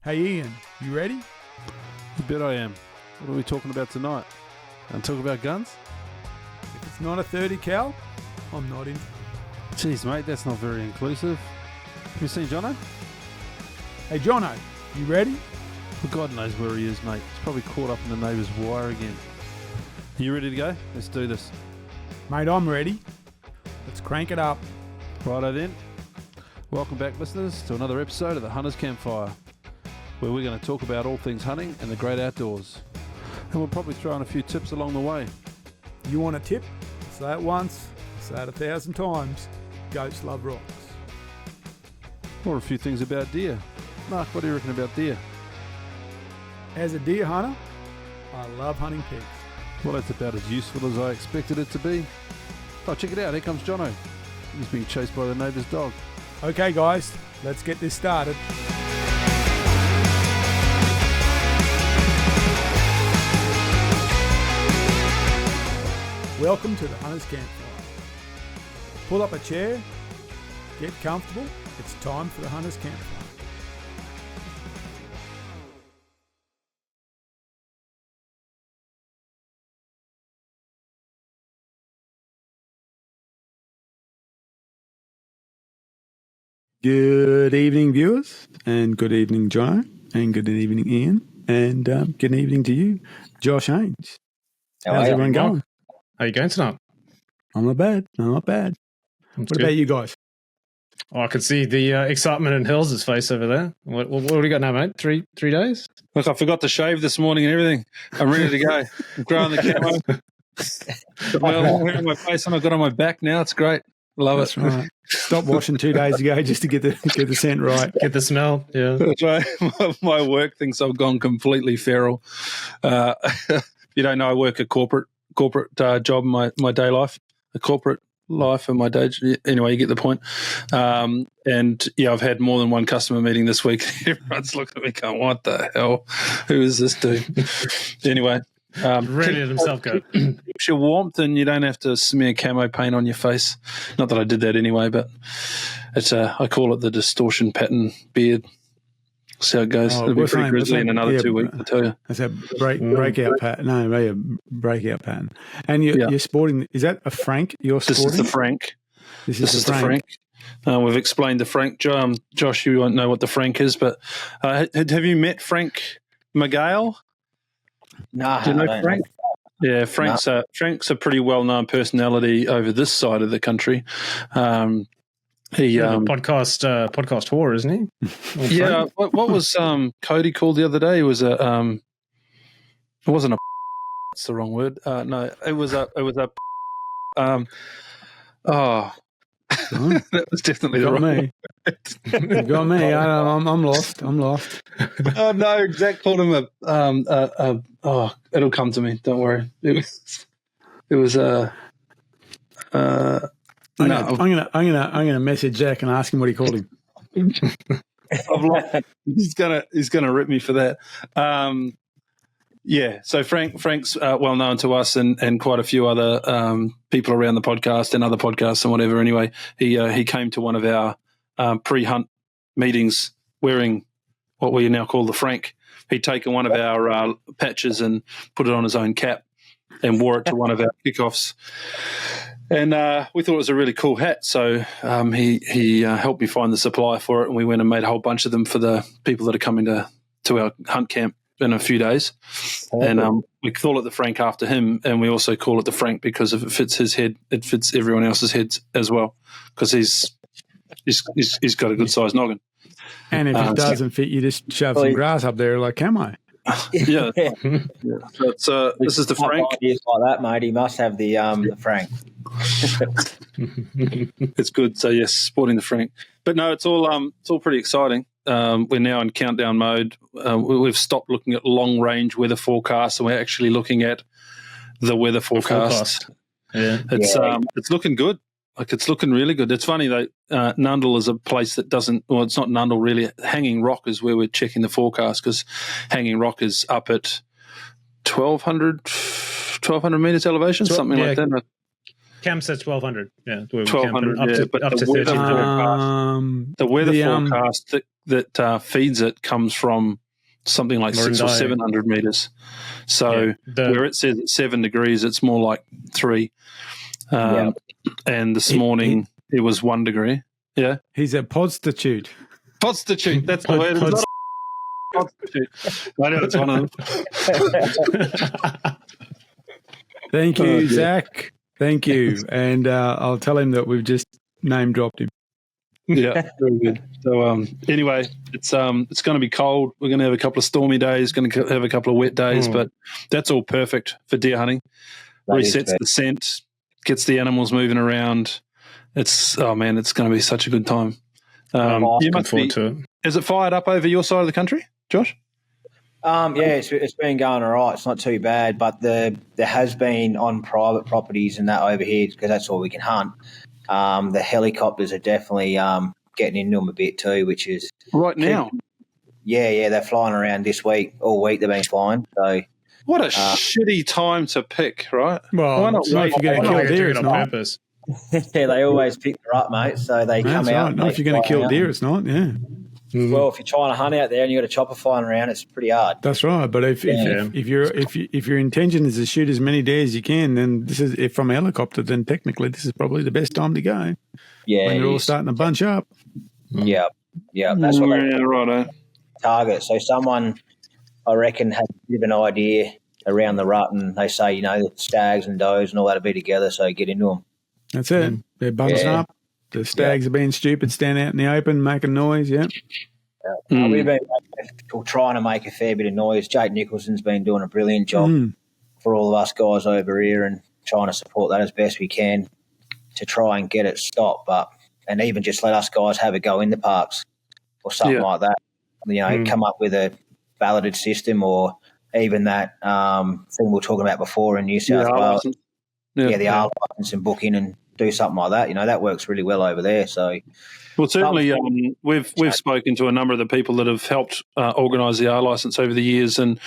Hey Ian, you ready? You bet I am. What are we talking about tonight? And talk about guns? If it's not a 30 cal, I'm not in. Jeez, mate, that's not very inclusive. Have you seen Jono? Hey Jono, you ready? Well, God knows where he is, mate. He's probably caught up in the neighbour's wire again. You ready to go? Let's do this. Mate, I'm ready. Let's crank it up. Righto then. Welcome back, listeners, to another episode of the Hunters Campfire, where we're going to talk about all things hunting and the great outdoors. And we'll probably throw in a few tips along the way. You want a tip? Say it once, say it 1,000 times. Goats love rocks. Or a few things about deer. Mark, what do you reckon about deer? As a deer hunter, I love hunting pigs. Well, that's about as useful as I expected it to be. Oh, check it out. Here comes Jono. He's being chased by the neighbour's dog. Okay guys, let's get this started. Welcome to the Hunters Campfire. Pull up a chair, get comfortable. It's time for the Hunters Campfire. Good evening, viewers, and good evening, Jono, and good evening, Ian, and good evening to you, Josh Haines. How's everyone going? How are you going tonight? I'm not bad. What about you guys? Oh, I could see the excitement in Hills' face over there. What do we got now, mate? Three days? Look, I forgot to shave this morning and everything. I'm ready to go. I'm growing the camo. Got my long hair on my face and I've got on my back now. It's great. Love That's it. right. Stopped washing 2 days ago just to get the scent right. Get the smell. Yeah. That's right. My work thinks I've gone completely feral. You don't know, I work a corporate job in my day life, a corporate life in my day. Anyway, you get the point. And yeah, I've had more than one customer meeting this week. Everyone's looking at me going, what the hell? Who is this dude? Anyway. Ready to himself go. Keeps your warmth and you don't have to smear camo paint on your face. Not that I did that anyway, but it's I call it the distortion pattern beard. See how it goes. It'll be pretty grizzly in another 2 weeks, I tell you. That's a breakout pattern. No, a breakout pattern. And you're sporting, is that a Frank you're sporting? This is the Frank. This is the Frank. We've explained the Frank. Josh, you won't know what the Frank is, but have you met Frank McGale? No, do you know Frank? Yeah, Frank's a pretty well-known personality over this side of the country. He podcast whore, isn't he? Yeah. What was Cody called the other day? It was it wasn't a. That's the wrong word. No, it was a. That was definitely the wrong me. You got me. I'm lost. Oh no, Zach called him it'll come to me. Don't worry. It was I'm gonna message Jack and ask him what he called him. He's gonna rip me for that. Yeah, so Frank's well known to us and quite a few other people around the podcast and other podcasts and whatever. Anyway, he came to one of our pre-hunt meetings wearing what we now call the Frank. He'd taken one of our patches and put it on his own cap and wore it to one of our kickoffs. And we thought it was a really cool hat, so he helped me find the supply for it, and we went and made a whole bunch of them for the people that are coming to our hunt camp in a few days. And we call it the Frank after him, and we also call it the Frank because if it fits his head, it fits everyone else's heads as well, because he's got a good sized noggin. And if it doesn't fit, you just shove some grass up there like camo. Yeah. So this is the Frank. Like that, mate. He must have the Frank. It's good. So yes, sporting the Frank. But no, it's all pretty exciting. We're now in countdown mode. We've stopped looking at long range weather forecasts, and we're actually looking at the weather forecast. Yeah, it's looking good. Like, it's looking really good. It's funny though. Nundle is a place that doesn't. Well, it's not Nundle really. Hanging Rock is where we're checking the forecast, because Hanging Rock is up at 1,200 meters elevation, something like that. Camp says 1,200. Yeah, 1,200. Up to 1,300. The weather forecast. that feeds it comes from something like 600 or 700 meters. So where it says it's 7 degrees, it's more like 3. And this morning it was 1 degree. Yeah. He's a podstitute. Podstitute. That's the word. It's not a podstitute. I know it's one of them. Thank you, Zach. Thank you. And I'll tell him that we've just name dropped him. Yeah, very good. So anyway, it's going to be cold. We're going to have a couple of stormy days, going to have a couple of wet days, but that's all perfect for deer hunting. Resets the scent, gets the animals moving around. It's going to be such a good time. I'm looking forward to it. Is it fired up over your side of the country, Josh? It's been going all right. It's not too bad, but there has been on private properties and that over here, because that's all we can hunt. The helicopters are definitely getting into them a bit too, which is right now. Yeah, they're flying around this week. All week they've been flying. So what a shitty time to pick, right? Well, why not if you're going to kill deer, it's not. Purpose. Yeah, they always pick her up, mate. So they come out. Right. Not if you're going to kill deer, it's not. Yeah. Well, if you're trying to hunt out there and you've got a chopper flying around, it's pretty hard. That's right. But if your intention is to shoot as many deer as you can, then this is if from a helicopter. Then technically, this is probably the best time to go. Yeah, when they're all starting to bunch up. Yeah. That's what they right. target. So someone, I reckon, had a bit of an idea around the rut, and they say, the stags and does and all that will be together. So get into them. That's it. They're bunching up. The stags are being stupid, stand out in the open, making noise, We've been trying to make a fair bit of noise. Jake Nicholson's been doing a brilliant job for all of us guys over here and trying to support that as best we can to try and get it stopped. And even just let us guys have a go in the parks or something like that. Come up with a balloted system, or even that thing we were talking about before in New South Wales. The R license and book in and do something like that. That works really well over there. So, well, certainly we've spoken to a number of the people that have helped organise the R licence over the years, and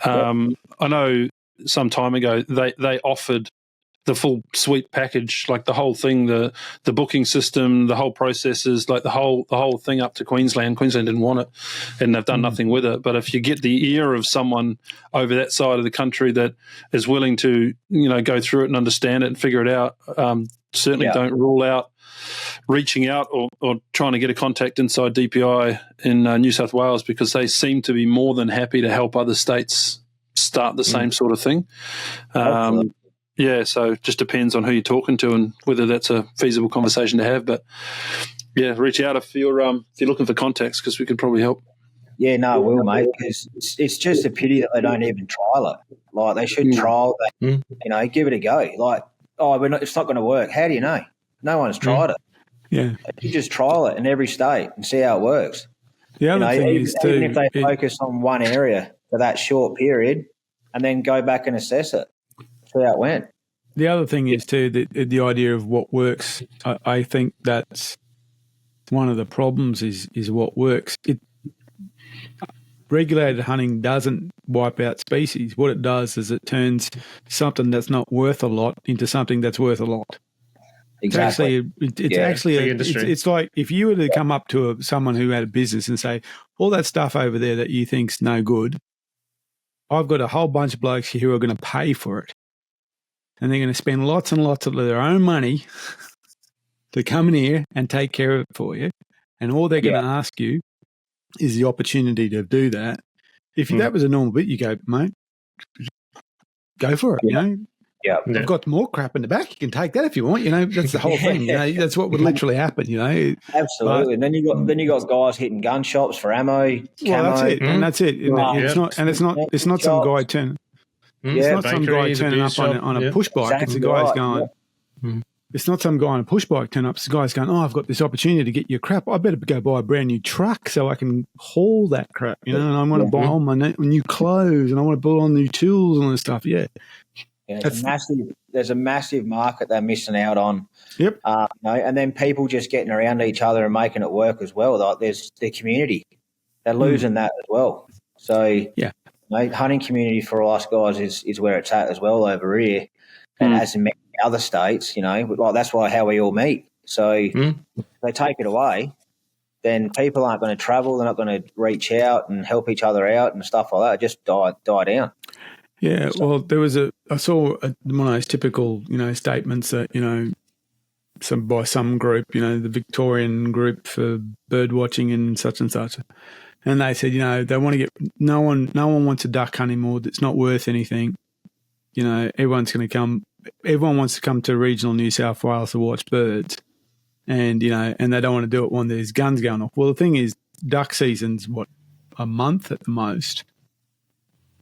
I know some time ago they offered the full suite package, like the whole thing, the booking system, the whole processes, like the whole thing up to Queensland. Queensland didn't want it, and they've done nothing with it. But if you get the ear of someone over that side of the country that is willing to, go through it and understand it and figure it out, certainly don't rule out reaching out or trying to get a contact inside DPI in New South Wales, because they seem to be more than happy to help other states start the same sort of thing. So it just depends on who you're talking to and whether that's a feasible conversation to have. But reach out if you're looking for contacts, because we could probably help. Yeah, no, I will, mate. Because it's just a pity that they don't even trial it. Like, they should trial that. Give it a go. Like, it's not going to work. How do you know? No one's tried it. Yeah, you just trial it in every state and see how it works. The other thing is too, even if they focus on one area for that short period, and then go back and assess it. See how it went. The other thing is too the idea of what works. I think that's one of the problems is what works. Regulated hunting doesn't wipe out species. What it does is it turns something that's not worth a lot into something that's worth a lot. Exactly. It's like if you were to come up to someone who had a business and say, all that stuff over there that you think's no good, I've got a whole bunch of blokes here who are going to pay for it. And they're going to spend lots and lots of their own money to come in here and take care of it for you. And all they're going to ask you is the opportunity to do that. If that was a normal bit, you go, mate, go for it, Yeah. I've got more crap in the back. You can take that if you want. That's the whole thing. That's what would literally happen. Absolutely. And then you got guys hitting gun shops for ammo. Well, that's it. And that's it. It's not some guy turning. It's not some guy turning up on a push bike. It's a guy's going. It's not some guy on a push bike turning up. It's a guy's going, I've got this opportunity to get your crap. I better go buy a brand new truck so I can haul that crap, and I want to buy all my new clothes and I want to buy all new tools and all this stuff. Yeah. There's a massive market they're missing out on. Yep. And then people just getting around each other and making it work as well. Like, there's the community. They're losing that as well. So, hunting community for us guys is where it's at as well over here. And as in many other states, like that's how we all meet. So if they take it away, then people aren't going to travel. They're not going to reach out and help each other out and stuff like that. It just die down. Yeah, well, I saw one of those typical, statements that, by some group, the Victorian group for bird watching and such, and they said, they want to get no one wants a duck anymore. That's not worth anything. Everyone wants to come to regional New South Wales to watch birds, and and they don't want to do it when there's guns going off. Well, the thing is, duck season's a month at the most.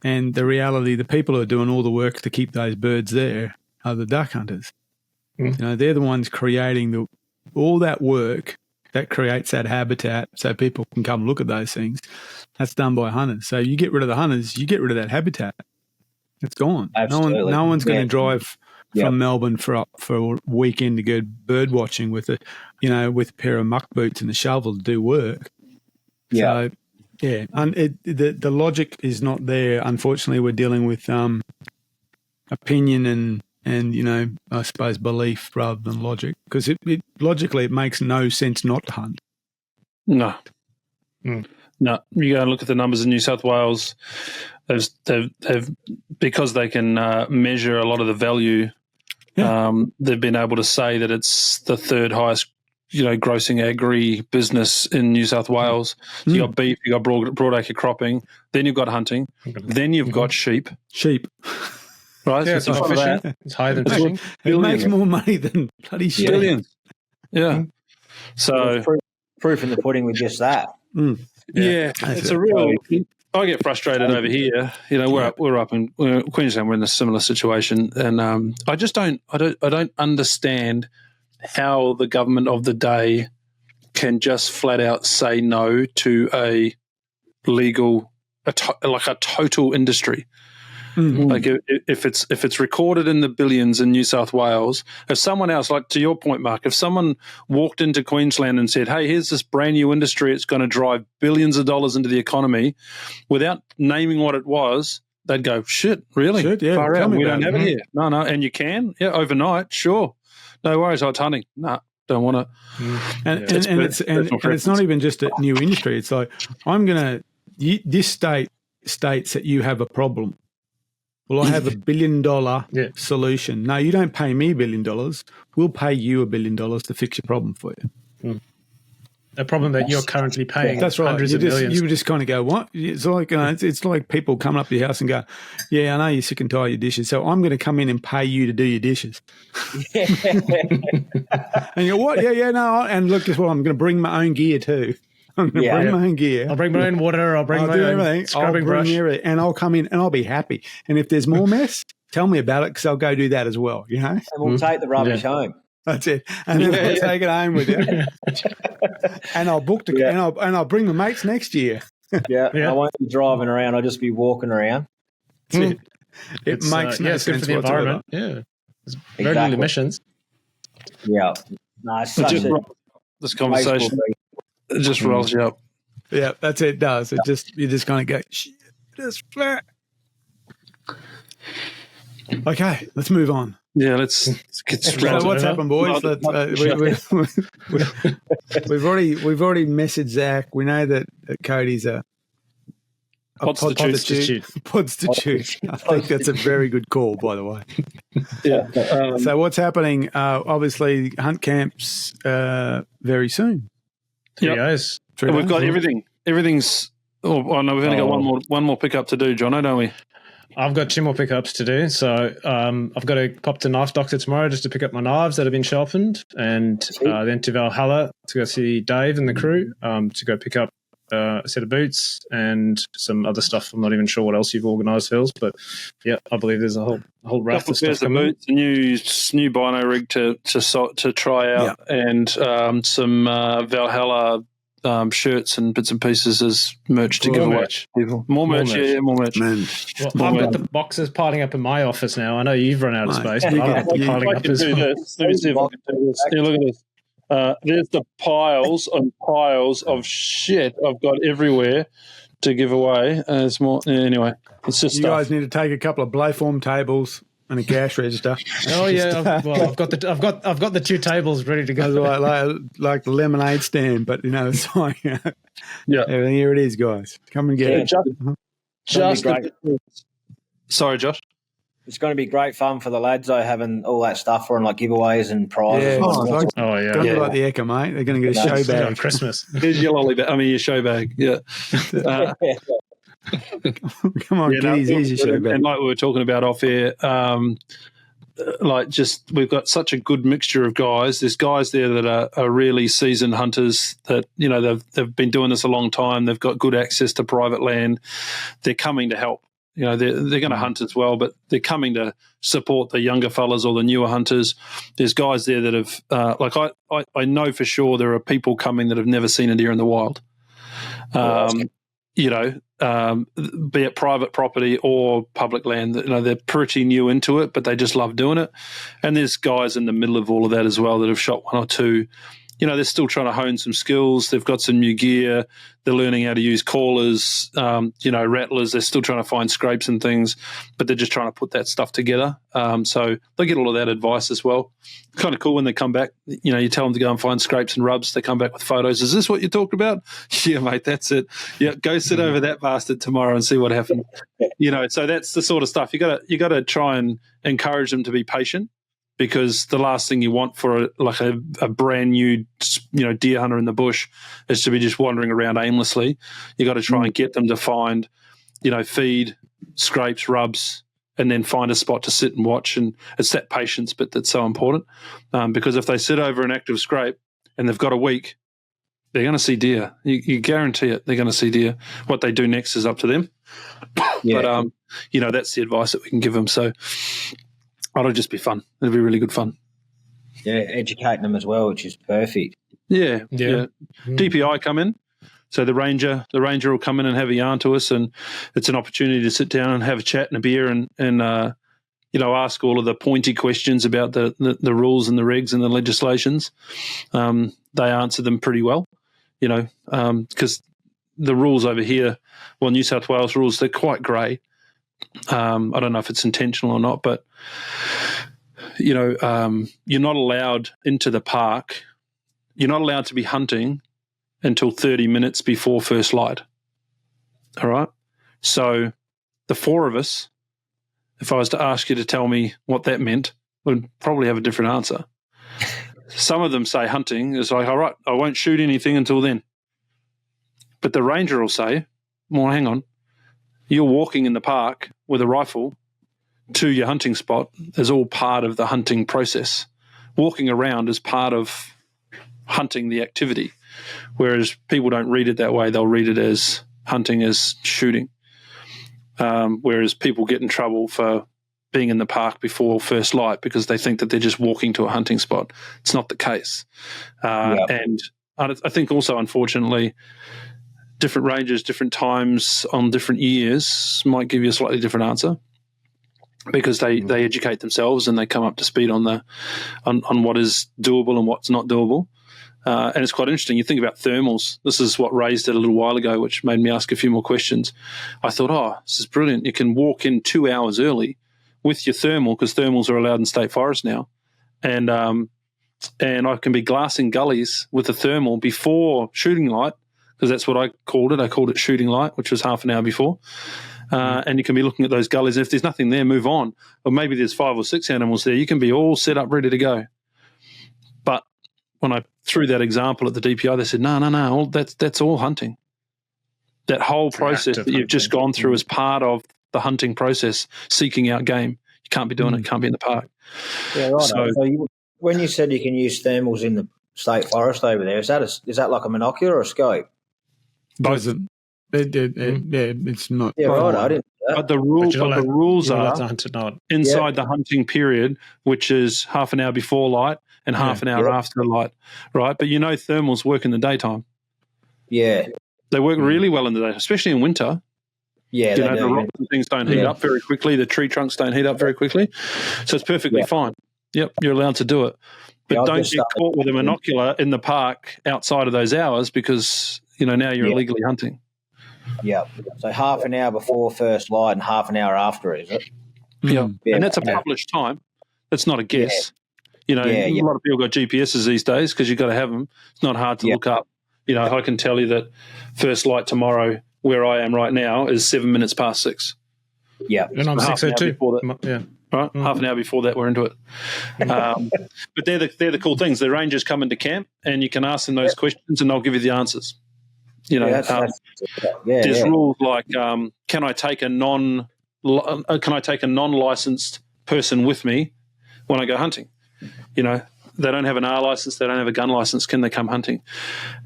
And the reality, the people who are doing all the work to keep those birds there are the duck hunters. They're the ones creating all that work that creates that habitat so people can come look at those things. That's done by hunters. So you get rid of the hunters, you get rid of that habitat. It's gone. Absolutely. No one's going to drive from Melbourne for a weekend to go bird watching with a pair of muck boots and a shovel to do work. Yeah. So, yeah, and the logic is not there. Unfortunately, we're dealing with opinion and I suppose belief rather than logic, because logically it makes no sense not to hunt. No. No, you go and look at the numbers in New South Wales. They've because they can measure a lot of the value. They've been able to say that it's the third highest grossing agri business in New South Wales. So you got beef, you got broadacre cropping, then you've got hunting, then you've got sheep. Right? Yeah, so it's like fishing. It's higher than fishing. It makes more money than bloody sheep. Billions. Yeah. So proof in the pudding with just that. Yeah, it's a real. I get frustrated over here. We're up in Queensland. We're in a similar situation, and I don't understand how the government of the day can just flat out say no to a legal, a total industry. Like if it's recorded in the billions in New South Wales, if someone else, like to your point, Mark, if someone walked into Queensland and said, "Hey, here's this brand new industry, it's going to drive billions of dollars into the economy," without naming what it was, they'd go, "Shit, really? Yeah, far out. We don't have it here." No, and you can, overnight, sure, no worries. I'm hunting. No, don't want to. And it's not even just a new industry. It's like this state states that you have a problem. Well, I have $1 billion solution. No, you don't pay me $1 billion. We'll pay you $1 billion to fix your problem for you. A problem that you're currently paying. That's right. Hundreds of millions. You just kind of go, what? It's like it's like people coming up to your house and go, "Yeah, I know you're sick and tired of your dishes, so I'm going to come in and pay you to do your dishes." And you go, "What? Yeah, no." And look, guess what? I'm going to bring my own gear too. I'm going to bring my own gear. I'll bring my own water. I'll bring my own scrubbing brush. And I'll come in and I'll be happy. And if there's more mess, tell me about it because I'll go do that as well, And we'll take the rubbish home. That's it. And then I'll take it home with you. And I'll book and I'll bring my mates next year. I won't be driving around. I'll just be walking around. That's it. It makes no sense good for the environment. Yeah. It's very little emissions. Yeah. No, it's this conversation. It just rolls you up. Yeah, that's it. It does. You just kind of go, just flat. Okay, let's move on. Yeah, let's get so what's happened, boys? We've already messaged Zach. We know that Cody's a podstitute. I think that's a very good call, by the way. Yeah. So what's happening? Obviously, hunt camps very soon. 3 days. We've got everything. Everything's. Oh no, we've only got one more pickup to do, Jono, don't we? I've got 2 more pickups to do. So I've got to pop to Knife Doctor tomorrow just to pick up my knives that have been sharpened, and then to Valhalla to go see Dave and the crew to go pick up a set of boots and some other stuff. I'm not even sure what else you've organised, Phils, but yeah, I believe there's a whole raft of stuff coming. Boots, a new bino rig to try out, and some Valhalla shirts and bits and pieces as merch to give away. More merch. More merch. Well, I've got the boxes piling up in my office now. I know you've run out of space. But piling up as well. Let me see if I can do this. Here, look at this. There's the piles and piles of shit I've got everywhere to give away. It's more anyway. It's just you stuff. guys need to take a couple of blowform tables, and a cash register. Oh yeah, I've got the 2 tables ready to go. like the lemonade stand, but it's like here it is, guys. Come and get it. Just Sorry, Josh. It's going to be great fun for the lads, though, having all that stuff for them, like giveaways and prizes. Yeah, It's going to be like the Ekka, mate. They're going to get a show bag. Christmas. Here's your lolly bag. Your show bag. Yeah. Come on, kiddies, here's your show bag. And like we were talking about off air, we've got such a good mixture of guys. There's guys there that are really seasoned hunters that, they've been doing this a long time. They've got good access to private land. They're coming to help. They're going to hunt as well, but they're coming to support the younger fellas or the newer hunters. There's guys there that have, I know for sure there are people coming that have never seen a deer in the wild. Be it private property or public land, they're pretty new into it, but they just love doing it. And there's guys in the middle of all of that as well that have shot 1 or 2. They're still trying to hone some skills. They've got some new gear. They're learning how to use callers, rattlers. They're still trying to find scrapes and things, but they're just trying to put that stuff together. So they get all of that advice as well. Kind of cool when they come back. You tell them to go and find scrapes and rubs. They come back with photos. Is this what you talked about? Yeah, mate, that's it. Yeah, go sit over that bastard tomorrow and see what happened. So that's the sort of stuff. You got to try and encourage them to be patient. Because the last thing you want for a brand new, deer hunter in the bush is to be just wandering around aimlessly. You got to try and get them to find, feed, scrapes, rubs, and then find a spot to sit and watch. And it's that patience bit that's so important. Because if they sit over an active scrape and they've got a week, they're going to see deer. You guarantee it. They're going to see deer. What they do next is up to them. Yeah. But that's the advice that we can give them. So. It'll just be fun. It'll be really good fun. Yeah, educating them as well, which is perfect. Yeah. DPI come in, so the ranger will come in and have a yarn to us, and it's an opportunity to sit down and have a chat and a beer and ask all of the pointy questions about the rules and the regs and the legislations. They answer them pretty well, because the rules over here, New South Wales rules, they're quite grey. I don't know if it's intentional or not, but you're not allowed into the park. You're not allowed to be hunting until 30 minutes before first light. All right. So the 4 of us, if I was to ask you to tell me what that meant, would probably have a different answer. Some of them say hunting is like, all right, I won't shoot anything until then. But the ranger will say, well, hang on. You're walking in the park with a rifle to your hunting spot is all part of the hunting process. Walking around is part of hunting the activity, whereas people don't read it that way. They'll read it as hunting as shooting, whereas people get in trouble for being in the park before first light because they think that they're just walking to a hunting spot. It's not the case. And I think also, unfortunately, different ranges, different times on different years might give you a slightly different answer because they educate themselves and they come up to speed on what is doable and what's not doable. And it's quite interesting. You think about thermals. This is what raised it a little while ago, which made me ask a few more questions. I thought, this is brilliant. You can walk in 2 hours early with your thermal because thermals are allowed in state forest now. And I can be glassing gullies with a thermal before shooting light, because that's what I called it. I called it shooting light, which was half an hour before. And you can be looking at those gullies. If there's nothing there, move on. Or maybe there's 5 or 6 animals there. You can be all set up, ready to go. But when I threw that example at the DPI, they said, no, that's all hunting. That whole process that you've just gone through is part of the hunting process, seeking out game. You can't be doing it. Can't be in the park. Yeah, right. So when you said you can use thermals in the state forest over there, is that like a monocular or a scope? Both. It's not. Yeah, right. I didn't. But the rules are inside the hunting period, which is half an hour before light and half an hour after light, right? But thermals work in the daytime. Yeah, they work really well in the day, especially in winter. Yeah, the rocks and things don't heat up very quickly. The tree trunks don't heat up very quickly, so it's perfectly fine. Yep, you're allowed to do it. But don't get caught with a monocular in the park outside of those hours because, now you're illegally hunting. Yeah. So half an hour before first light and half an hour after, is it? Yeah. And that's a published time. That's not a guess. A lot of people got GPSs these days because you've got to have them. It's not hard to look up. I can tell you that first light tomorrow where I am right now is 7 minutes past 6. Yeah. And I'm 6:02. Yeah. Right? Half an hour before that, we're into it. But they're the cool things. The rangers come into camp and you can ask them those questions and they'll give you the answers. There's rules like can I take a non-licensed person with me when I go hunting? They don't have an R license, they don't have a gun license. Can they come hunting?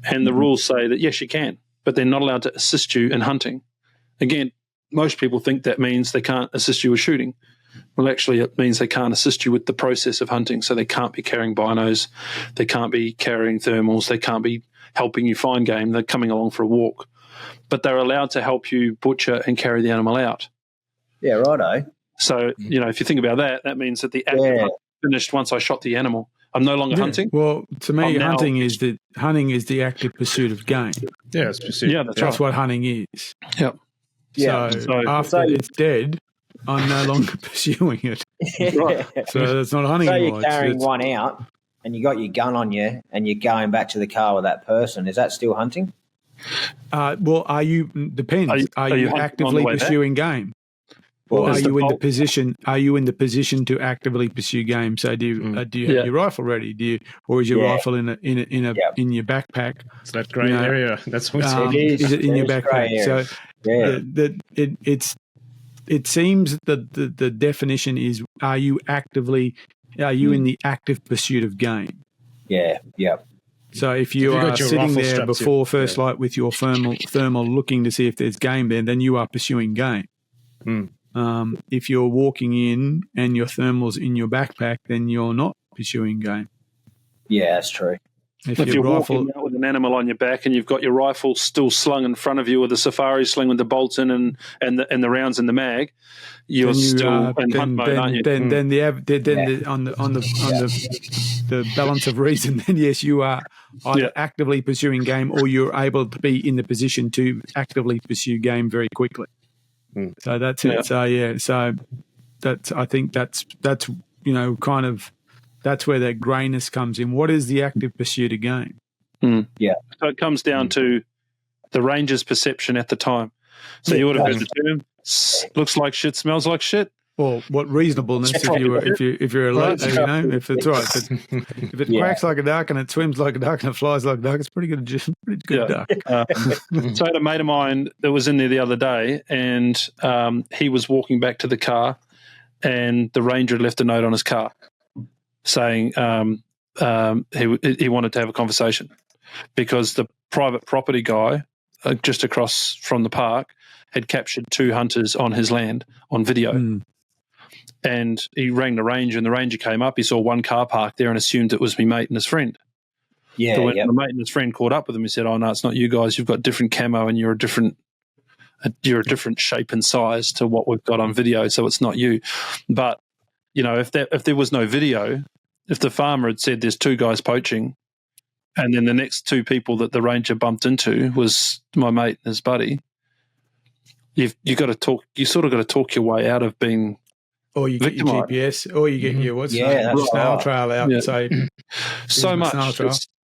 And the rules say that yes, you can, but they're not allowed to assist you in hunting. Again, most people think that means they can't assist you with shooting. Well, actually, it means they can't assist you with the process of hunting. So they can't be carrying binos, they can't be carrying thermals, they can't be helping you find game. They're coming along for a walk, but they're allowed to help you butcher and carry the animal out. Yeah, righto. So if you think about that, that means that the active hunt finished once I shot the animal. I'm no longer hunting. Well, to me, hunting is the active pursuit of game. Yeah, it's pursuit. Yeah, that's what hunting is. Yep. So after it's dead, I'm no longer pursuing it. Right. So it's not hunting anymore. So you're carrying one out and you got your gun on you and you're going back to the car with that person. Is that still hunting? Well, depends. Are you actively pursuing game? Or are you in the position? Are you in the position to actively pursue game? So do you have your rifle ready? Or is your rifle in your backpack? It's that grey area. That's what is it in your backpack? So it seems that the definition is: are you in the active pursuit of game? Yeah. Yeah. So if you are sitting there before first light with your thermal looking to see if there's game there, then you are pursuing game. If you're walking in and your thermal's in your backpack, then you're not pursuing game. Yeah, that's true. If you're walking out with an animal on your back and you've got your rifle still slung in front of you with a safari sling with the bolts in and the rounds in the mag, you're still in hunt mode, aren't you? Then on the balance of reason, then yes, you are either actively pursuing game or you're able to be in the position to actively pursue game very quickly. So that's it. So I think that's kind of that's where that greyness comes in. What is the active pursuit of game? Yeah. So it comes down to the ranger's perception at the time. So you would have heard the term looks like shit, smells like shit. Well, what reasonableness if you're alert, if it's right. If it quacks like a duck and it swims like a duck and it flies like a duck, it's pretty good duck. So I had a mate of mine that was in there the other day, and he was walking back to the car, and the ranger had left a note on his car saying he wanted to have a conversation because the private property guy just across from the park had captured 2 hunters on his land on video. And he rang the ranger, and the ranger came up. He saw one car parked there and assumed it was me mate and his friend. Yeah, so when the mate and his friend caught up with him, he said, "Oh no, it's not you guys. You've got different camo, and you're a different shape and size to what we've got on video. So it's not you." But if there was no video, if the farmer had said there's 2 guys poaching, and then the next 2 people that the ranger bumped into was my mate and his buddy, you got to talk. You sort of got to talk your way out of being. Or you get your GPS, or you get your snail trail out and say, so much.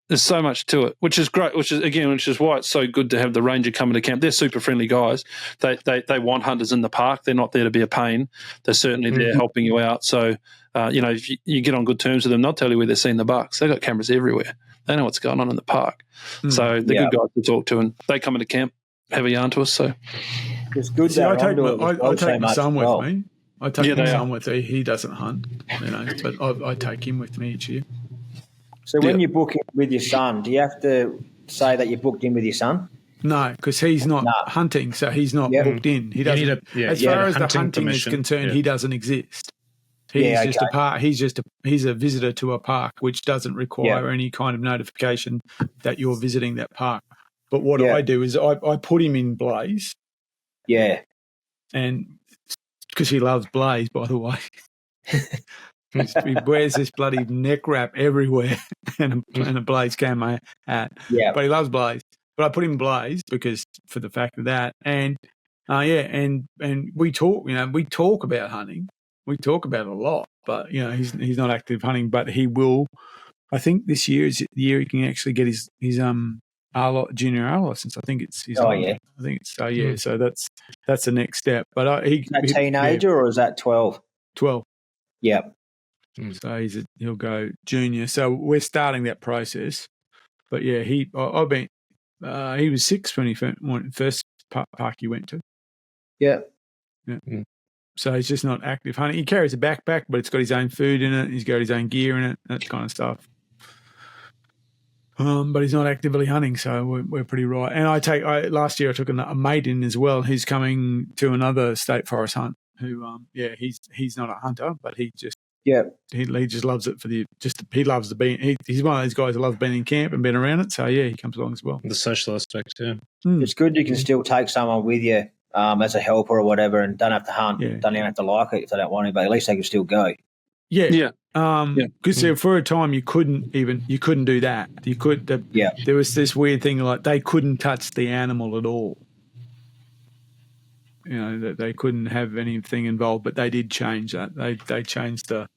There's so much to it, which is great. Which is why it's so good to have the ranger come into camp. They're super friendly guys. They want hunters in the park. They're not there to be a pain. They're certainly there helping you out. So if you get on good terms with them, they'll tell you where they're seeing the bucks. They've got cameras everywhere. They know what's going on in the park. So they're good guys to talk to, and they come into camp, have a yarn to us. So it's good. I take my son with me. I take my son with me. He doesn't hunt, but I take him with me each year. So when you book in with your son, do you have to say that you booked in with your son? No, because he's not hunting, so he's not booked in. He doesn't. As far as the hunting is concerned, he doesn't exist. He's just a park. He's a visitor to a park, which doesn't require any kind of notification that you're visiting that park. But what I do is I put him in Blaze. Yeah. And because he loves Blaze, by the way. He wears this bloody neck wrap everywhere and a Blaze camo hat. Yeah. But he loves Blaze. But I put him in Blaze because for the fact of that. And and we talk, we talk about hunting. we talk about it a lot, but he's not active hunting, but he will. I think this year is the year he can actually get his junior R license. I think it's his. Yeah. I think it's So that's the next step. But is that teenager or is that 12? 12. Yeah. So he'll go junior. So we're starting that process. But yeah, he was 6 when he first park he went to. Yeah. Yeah. So he's just not active hunting. He carries a backpack, but it's got his own food in it. He's got his own gear in it, that kind of stuff. But he's not actively hunting, so we're pretty right. And last year I took a mate in as well. He's coming to another state forest hunt. Who, he's not a hunter, but he just he just loves it he loves the being. He's one of those guys who loves being in camp and being around it. So he comes along as well. The social aspect, yeah. It's good you can still take someone with you as a helper or whatever, and don't have to hunt. Yeah. Don't even have to like it if they don't want to, but at least they can still go. Yeah. Because for a time you couldn't do that. You could. There was this weird thing like they couldn't touch the animal at all. That they couldn't have anything involved, but they did change that. They changed that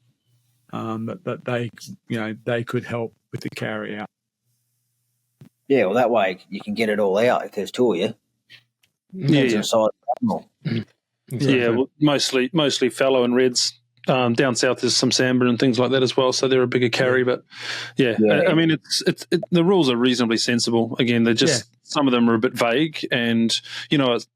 they could help with the carry out. Yeah, well, that way you can get it all out if there's two of you. Inside the animal. Yeah, well, mostly fallow and reds. Down south there's some sambar and things like that as well, so they're a bigger carry. But I mean, it's the rules are reasonably sensible. Again, they're just some of them are a bit vague, and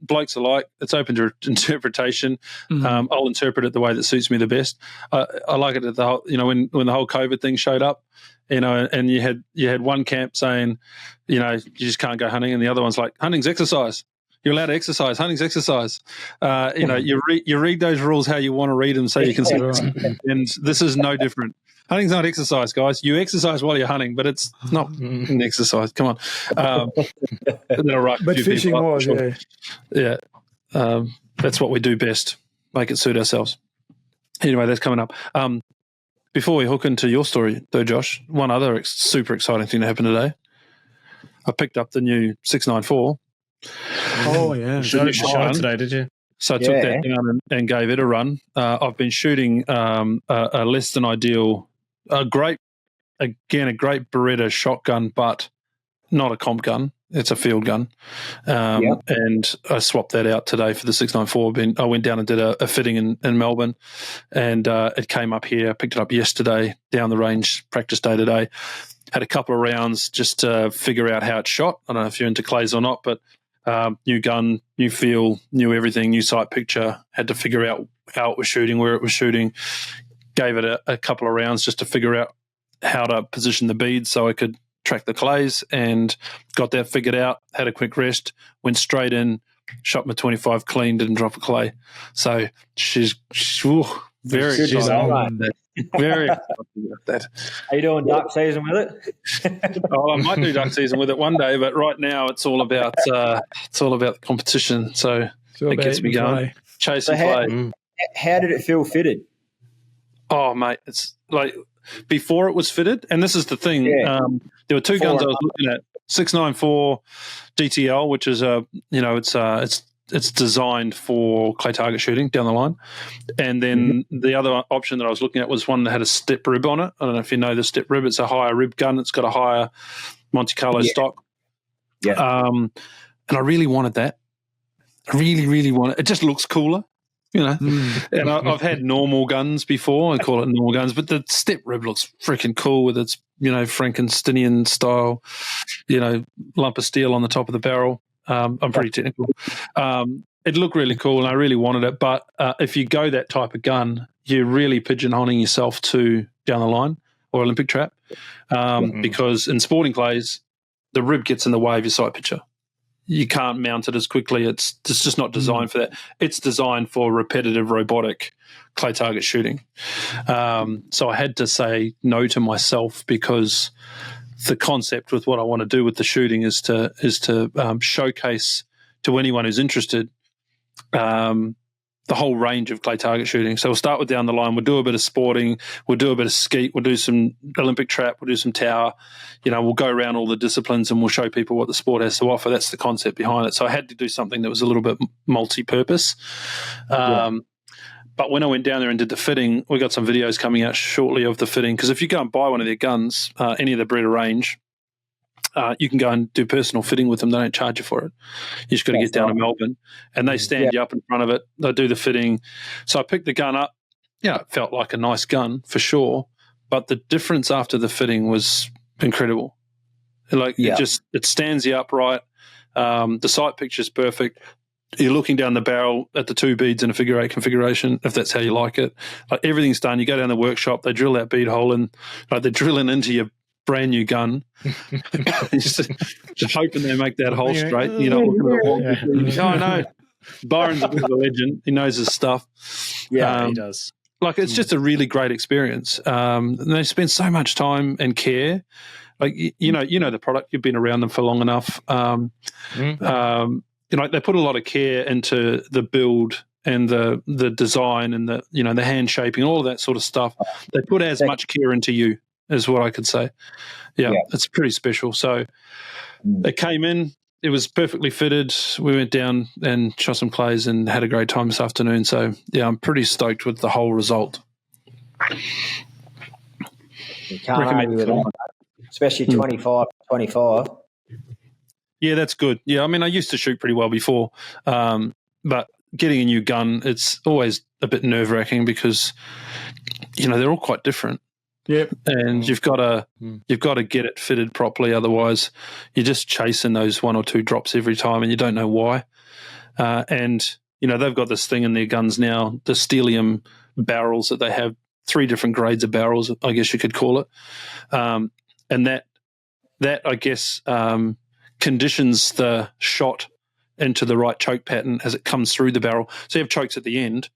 blokes are like it's open to interpretation. I'll interpret it the way that suits me the best. I like it at the whole, when the whole COVID thing showed up, and you had one camp saying, you just can't go hunting, and the other one's like, hunting's exercise. You're allowed to exercise. Hunting's exercise. You read those rules how you want to read them so you can see. And this is no different. Hunting's not exercise, guys. You exercise while you're hunting, but it's not an exercise. Come on. But fishing was, yeah. That's what we do best. Make it suit ourselves. Anyway, that's coming up. Before we hook into your story, though, Josh, one other super exciting thing that happened today. I picked up the new 694. Oh yeah, you shot it today, did you? So I took that down and gave it a run. I've been shooting a less than ideal, a great Beretta shotgun, but not a comp gun. It's a field gun, and I swapped that out today for the 694. I went down and did a fitting in Melbourne, and it came up here. I picked it up yesterday down the range, practice day today. Had a couple of rounds just to figure out how it shot. I don't know if you're into clays or not, but new gun, new feel, new everything, new sight picture. Had to figure out how it was shooting, where it was shooting. Gave it a couple of rounds just to figure out how to position the beads so I could track the clays, and got that figured out. Had a quick rest, went straight in, shot my 25 clean, didn't drop a clay. So she's very excited. Very excited about that. Are you doing duck season with it? I might do duck season with it one day, but right now it's all about the competition. So it gets me going. Chasing play. How did it feel fitted? Oh, mate, it's like before it was fitted, and this is the thing. There were two guns I was looking at: 694 DTL, which is it's designed for clay target shooting down the line. And then the other option that I was looking at was one that had a step rib on it. I don't know if you know the step rib. It's a higher rib gun. It's got a higher Monte Carlo stock. Yeah. And I really wanted that. I really, really want it. It just looks cooler, And I've had normal guns before. I call it normal guns. But the step rib looks freaking cool with its, Frankensteinian style, lump of steel on the top of the barrel. I'm pretty technical. It looked really cool, and I really wanted it. But if you go that type of gun, you're really pigeonholing yourself to down the line or Olympic trap, because in sporting clays, the rib gets in the way of your sight picture. You can't mount it as quickly. It's just not designed for that. It's designed for repetitive, robotic clay target shooting. So I had to say no to myself, because the concept with what I want to do with the shooting is to showcase to anyone who's interested the whole range of clay target shooting. So we'll start with down the line. We'll do a bit of sporting. We'll do a bit of skeet. We'll do some Olympic trap. We'll do some tower. We'll go around all the disciplines and we'll show people what the sport has to offer. That's the concept behind it. So I had to do something that was a little bit multi-purpose. But when I went down there and did the fitting, we got some videos coming out shortly of the fitting. Because if you go and buy one of their guns, any of the breeder range, you can go and do personal fitting with them. They don't charge you for it. You just got to get down to Melbourne, and they stand you up in front of it. They do the fitting. So I picked the gun up. Yeah, it felt like a nice gun for sure, but the difference after the fitting was incredible. It stands you upright. The sight picture is perfect. You're looking down the barrel at the 2 beads in a figure 8 configuration, if that's how you like it. Like, everything's done. You go down the workshop, they drill that bead hole in, like they're drilling into your brand new gun. just hoping they make that hole straight. You know, I know. Byron's a bit of a legend. He knows his stuff. Yeah, he does. Like, it's just a really great experience. And they spend so much time and care. Like, you know the product. You've been around them for long enough. You know, they put a lot of care into the build and the design and the hand shaping, all of that sort of stuff. They put as much care into you, is what I could say. Yeah, it's pretty special. So it came in. It was perfectly fitted. We went down and shot some clays and had a great time this afternoon. So, yeah, I'm pretty stoked with the whole result. You can't argue with that, especially 25. Yeah, that's good. Yeah, I mean, I used to shoot pretty well before, but getting a new gun, it's always a bit nerve-wracking because, you know, they're all quite different. Yep. And you've got to get it fitted properly. Otherwise, you're just chasing those 1 or 2 drops every time, and you don't know why. And you know, they've got this thing in their guns now, the Stelium barrels that they have, 3 different grades of barrels, I guess you could call it. And that I guess conditions the shot into the right choke pattern as it comes through the barrel. So you have chokes at the end,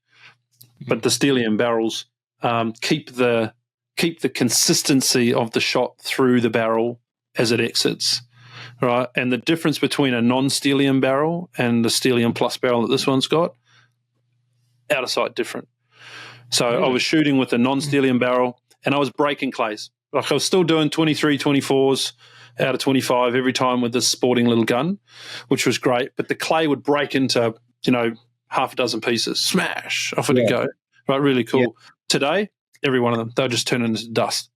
but the Stelium barrels keep the consistency of the shot through the barrel as it exits, right? And the difference between a non-Stelium barrel and the Stelium Plus barrel that this one's got, out of sight different. So I was shooting with a non-Stelium barrel and I was breaking clays. Like, I was still doing 23, 24s out of 25 every time with this sporting little gun, which was great. But the clay would break into, you know, half a dozen pieces. Smash, off it would go. Right, really cool. Yeah. Today, every one of them, they'll just turn into dust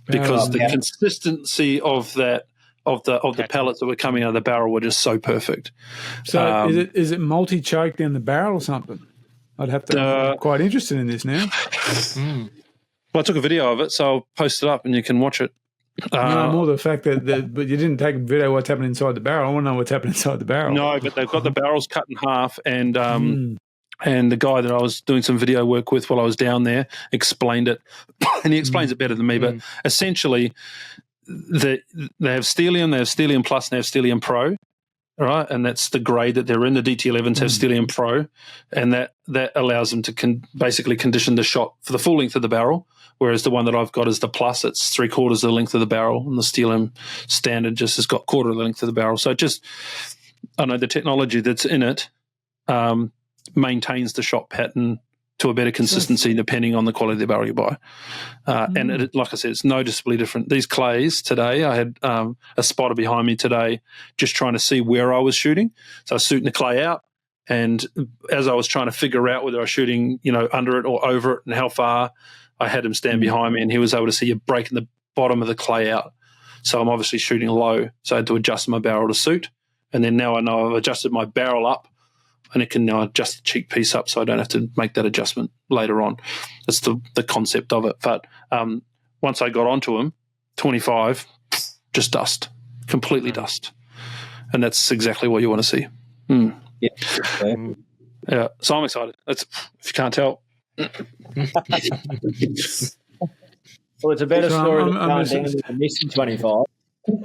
because the consistency of that of the pellets that were coming out of the barrel were just so perfect. So is it multi-choke down the barrel or something? I'd have to. I'm quite interested in this now. Well, I took a video of it, so I'll post it up and you can watch it. No, more the fact that but you didn't take a video of what's happening inside the barrel. I want to know what's happening inside the barrel. No, but they've got the barrels cut in half, and the guy that I was doing some video work with while I was down there explained it, and he explains it better than me. But essentially, they have Stelium, they have Stelium Plus, and they have Stelium Pro, right? And that's the grade that they're in. The DT11s have Stelium Pro, and that allows them to basically condition the shot for the full length of the barrel. Whereas the one that I've got is the Plus. It's 3/4 of the length of the barrel, and the Stelium Standard just has got 1/4 of the length of the barrel. So I know the technology that's in it maintains the shot pattern to a better consistency depending on the quality of the barrel you buy. And like I said, it's noticeably different. These clays today, I had a spotter behind me today just trying to see where I was shooting. So I was shooting the clay out, and as I was trying to figure out whether I was shooting, you know, under it or over it and how far, I had him stand behind me, and he was able to see you breaking the bottom of the clay out. So I'm obviously shooting low, so I had to adjust my barrel to suit. And then now I know I've adjusted my barrel up, and it can now adjust the cheek piece up, so I don't have to make that adjustment later on. That's the concept of it. But once I got onto him, 25, just dust, completely dust. And that's exactly what you want to see. Yeah. Yeah. So I'm excited. If you can't tell. Well, it's a better story than missing 25.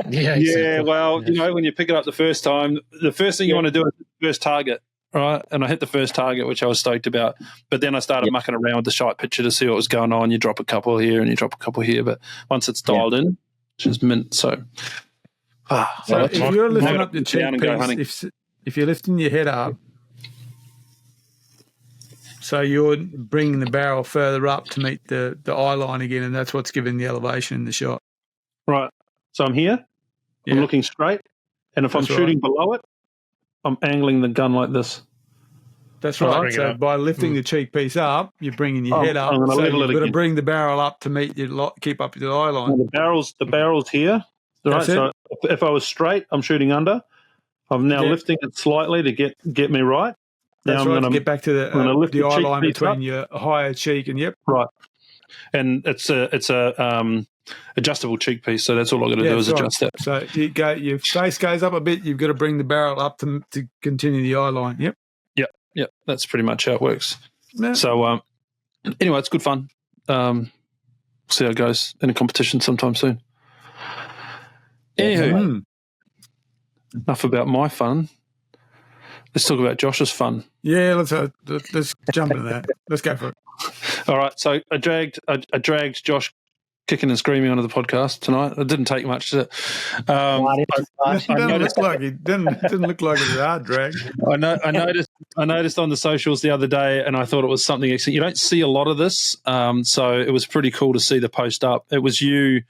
Yeah, exactly. Well, you know, when you pick it up the first time, the first thing you want to do is the first target, right? And I hit the first target, which I was stoked about. But then I started mucking around with the shot picture to see what was going on. You drop a couple here and you drop a couple here. But once it's dialed in, it's just mint. So if you're lifting up your cheek piece, if you're lifting your head up, so you're bringing the barrel further up to meet the eye line again, and that's what's giving the elevation in the shot. Right. So I'm here. Yeah. I'm looking straight. And if I'm shooting below it, I'm angling the gun like this. That's I'll right. bring it So up. by lifting the cheek piece up, you're bringing your head up. I'm gonna So level you've it got to again. bring the barrel up to meet your keep up your eye line. The barrel's here, right? That's it. So if I was straight, I'm shooting under. I'm now Yeah. lifting it slightly to get me right. Now That's I'm right. going To to get back to lift the the eye cheek line piece between up. your higher cheek and Right, and it's a adjustable cheek piece. So that's all I got to do is that's right. adjust that. So your face goes up a bit. You've got to bring the barrel up to continue the eye line. Yep. Yep, that's pretty much how it works. Yeah. So anyway, it's good fun. See how it goes in a competition sometime soon. Anywho, enough about my fun. Let's talk about Josh's fun. Yeah, let's jump into that. Let's go for it. All right, so I dragged Josh kicking and screaming onto the podcast tonight. It didn't take much, did it? It didn't look like it was a hard drag. I noticed on the socials the other day, and I thought it was something excellent. You don't see a lot of this, so it was pretty cool to see the post up. It was you,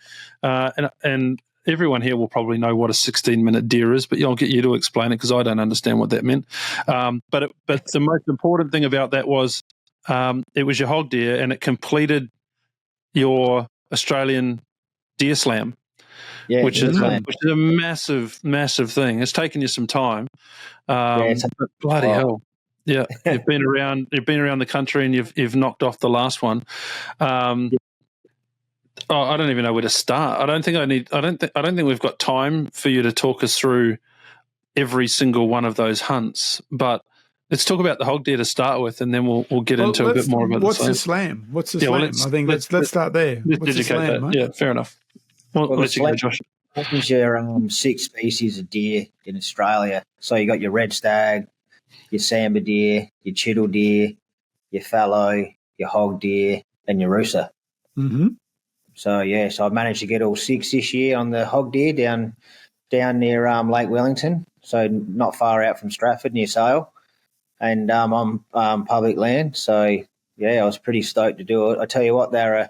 and everyone here will probably know what a 16-minute deer is, but I'll get you to explain it because I don't understand what that meant. But the most important thing about that was it was your hog deer, and it completed your Australian deer slam, which is a massive, massive thing. It's taken you some time. Bloody hell. Yeah, you've been around the country, and you've knocked off the last one. I don't even know where to start. I don't think we've got time for you to talk us through every single one of those hunts. But let's talk about the hog deer to start with, and then we'll get into a bit more about what's the slam. What's the slam? Well, I think let's start there. Let's what's educate the slam, that. mate? Yeah, fair enough. Well, let's go, Josh. Is your 6 species of deer in Australia. So you got your red stag, your Sambar deer, your Chital deer, your Fallow, your Hog Deer, and your Rusa. Mm-hmm. So I've managed to get all 6 this year on the Hog Deer down near Lake Wellington, so not far out from Stratford, near Sale, and on public land. So I was pretty stoked to do it. I tell you what, they're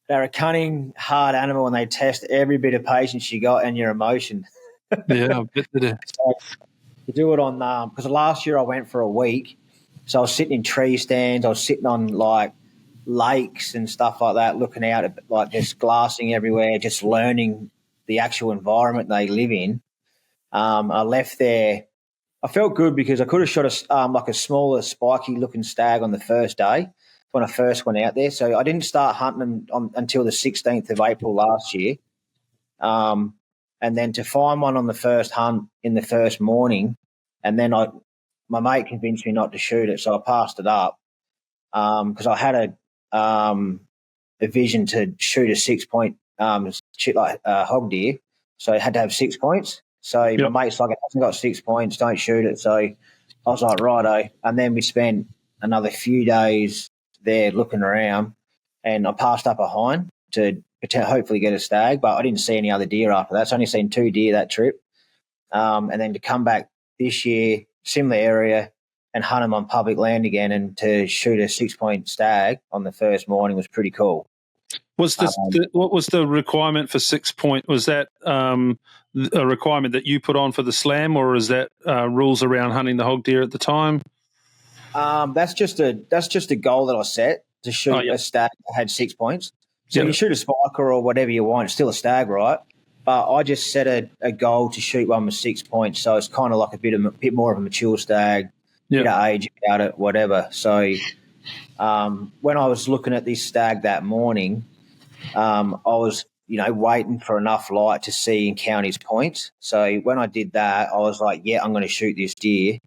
a cunning, hard animal, and they test every bit of patience you got and your emotion. Yeah, I bet they do. So to do it on because last year I went for a week, so I was sitting in tree stands, I was sitting on like lakes and stuff like that, looking out at like just glassing everywhere, just learning the actual environment they live in. I left there. I felt good because I could have shot a smaller, spiky looking stag on the first day when I first went out there. So I didn't start hunting them until the 16th of April last year. And then to find one on the first hunt in the first morning, and then my mate convinced me not to shoot it, so I passed it up because I had a vision to shoot a 6-point hog deer, so it had to have 6 points. So my mate's like, it hasn't got 6 points, don't shoot it. So I was like, righto. And then we spent another few days there looking around, and I passed up a hind to hopefully get a stag, but I didn't see any other deer after that. So I only seen 2 deer that trip. And then to come back this year, similar area, and hunt them on public land again, and to shoot a 6-point stag on the first morning was pretty cool. Was this what was the requirement for 6 point? Was that a requirement that you put on for the slam, or is that rules around hunting the hog deer at the time? That's just a goal that I set to shoot a stag that had 6 points. So you shoot a spiker or whatever you want, it's still a stag, right? But I just set a goal to shoot one with 6 points, so it's kind of like a bit more of a mature stag, bit of age about it, whatever. So when I was looking at this stag that morning, I was waiting for enough light to see and count his points. So when I did that, I was like, I'm going to shoot this deer.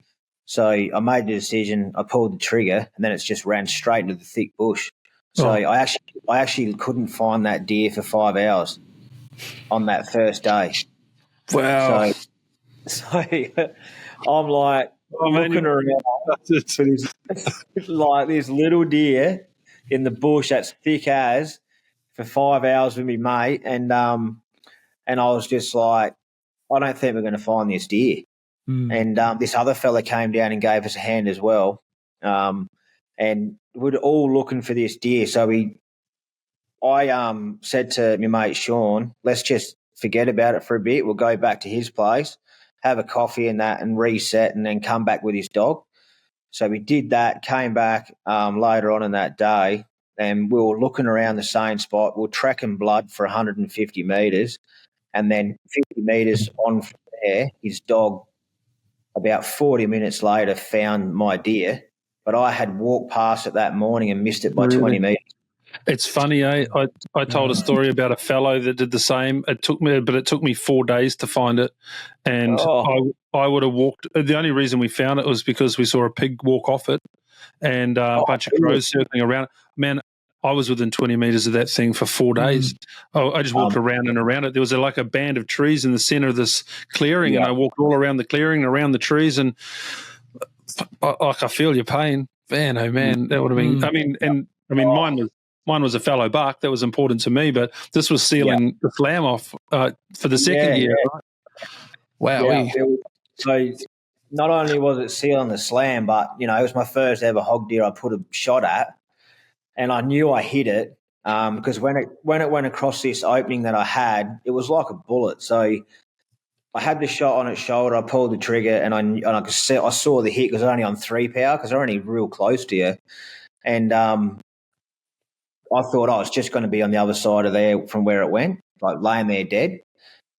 So I made the decision, I pulled the trigger, and then it's just ran straight into the thick bush. So I actually couldn't find that deer for 5 hours on that first day. Wow. So I'm like looking around for this little deer in the bush that's thick as for 5 hours with me mate, and I was just like, I don't think we're going to find this deer. And this other fella came down and gave us a hand as well, and we're all looking for this deer. So I said to my mate Sean, let's just forget about it for a bit. We'll go back to his place, have a coffee and that, and reset, and then come back with his dog. So we did that, came back later on in that day, and we were looking around the same spot. We were tracking blood for 150 metres, and then 50 metres on from there, his dog, about 40 minutes later, found my deer, but I had walked past it that morning and missed it by 20 metres. It's funny, eh? I told a story about a fellow that did the same. It took me 4 days to find it, and I would have walked. The only reason we found it was because we saw a pig walk off it, and a bunch of crows circling around it. Man, I was within 20 metres of that thing for 4 days. I just walked around and around it. There was like a band of trees in the centre of this clearing, and I walked all around the clearing, around the trees, and I feel your pain, man. Oh man, that would have been. I mean, mine was a fallow buck. That was important to me, but this was sealing the lamb off for the second year. Right? Wow. Yeah. So not only was it sealing the slam, but, it was my first ever hog deer I put a shot at, and I knew I hit it because when it went across this opening that I had, it was like a bullet. So I had the shot on its shoulder, I pulled the trigger, and I saw the hit because it's only on 3 power because they're only real close to you. And I thought I was just going to be on the other side of there from where it went, like laying there dead.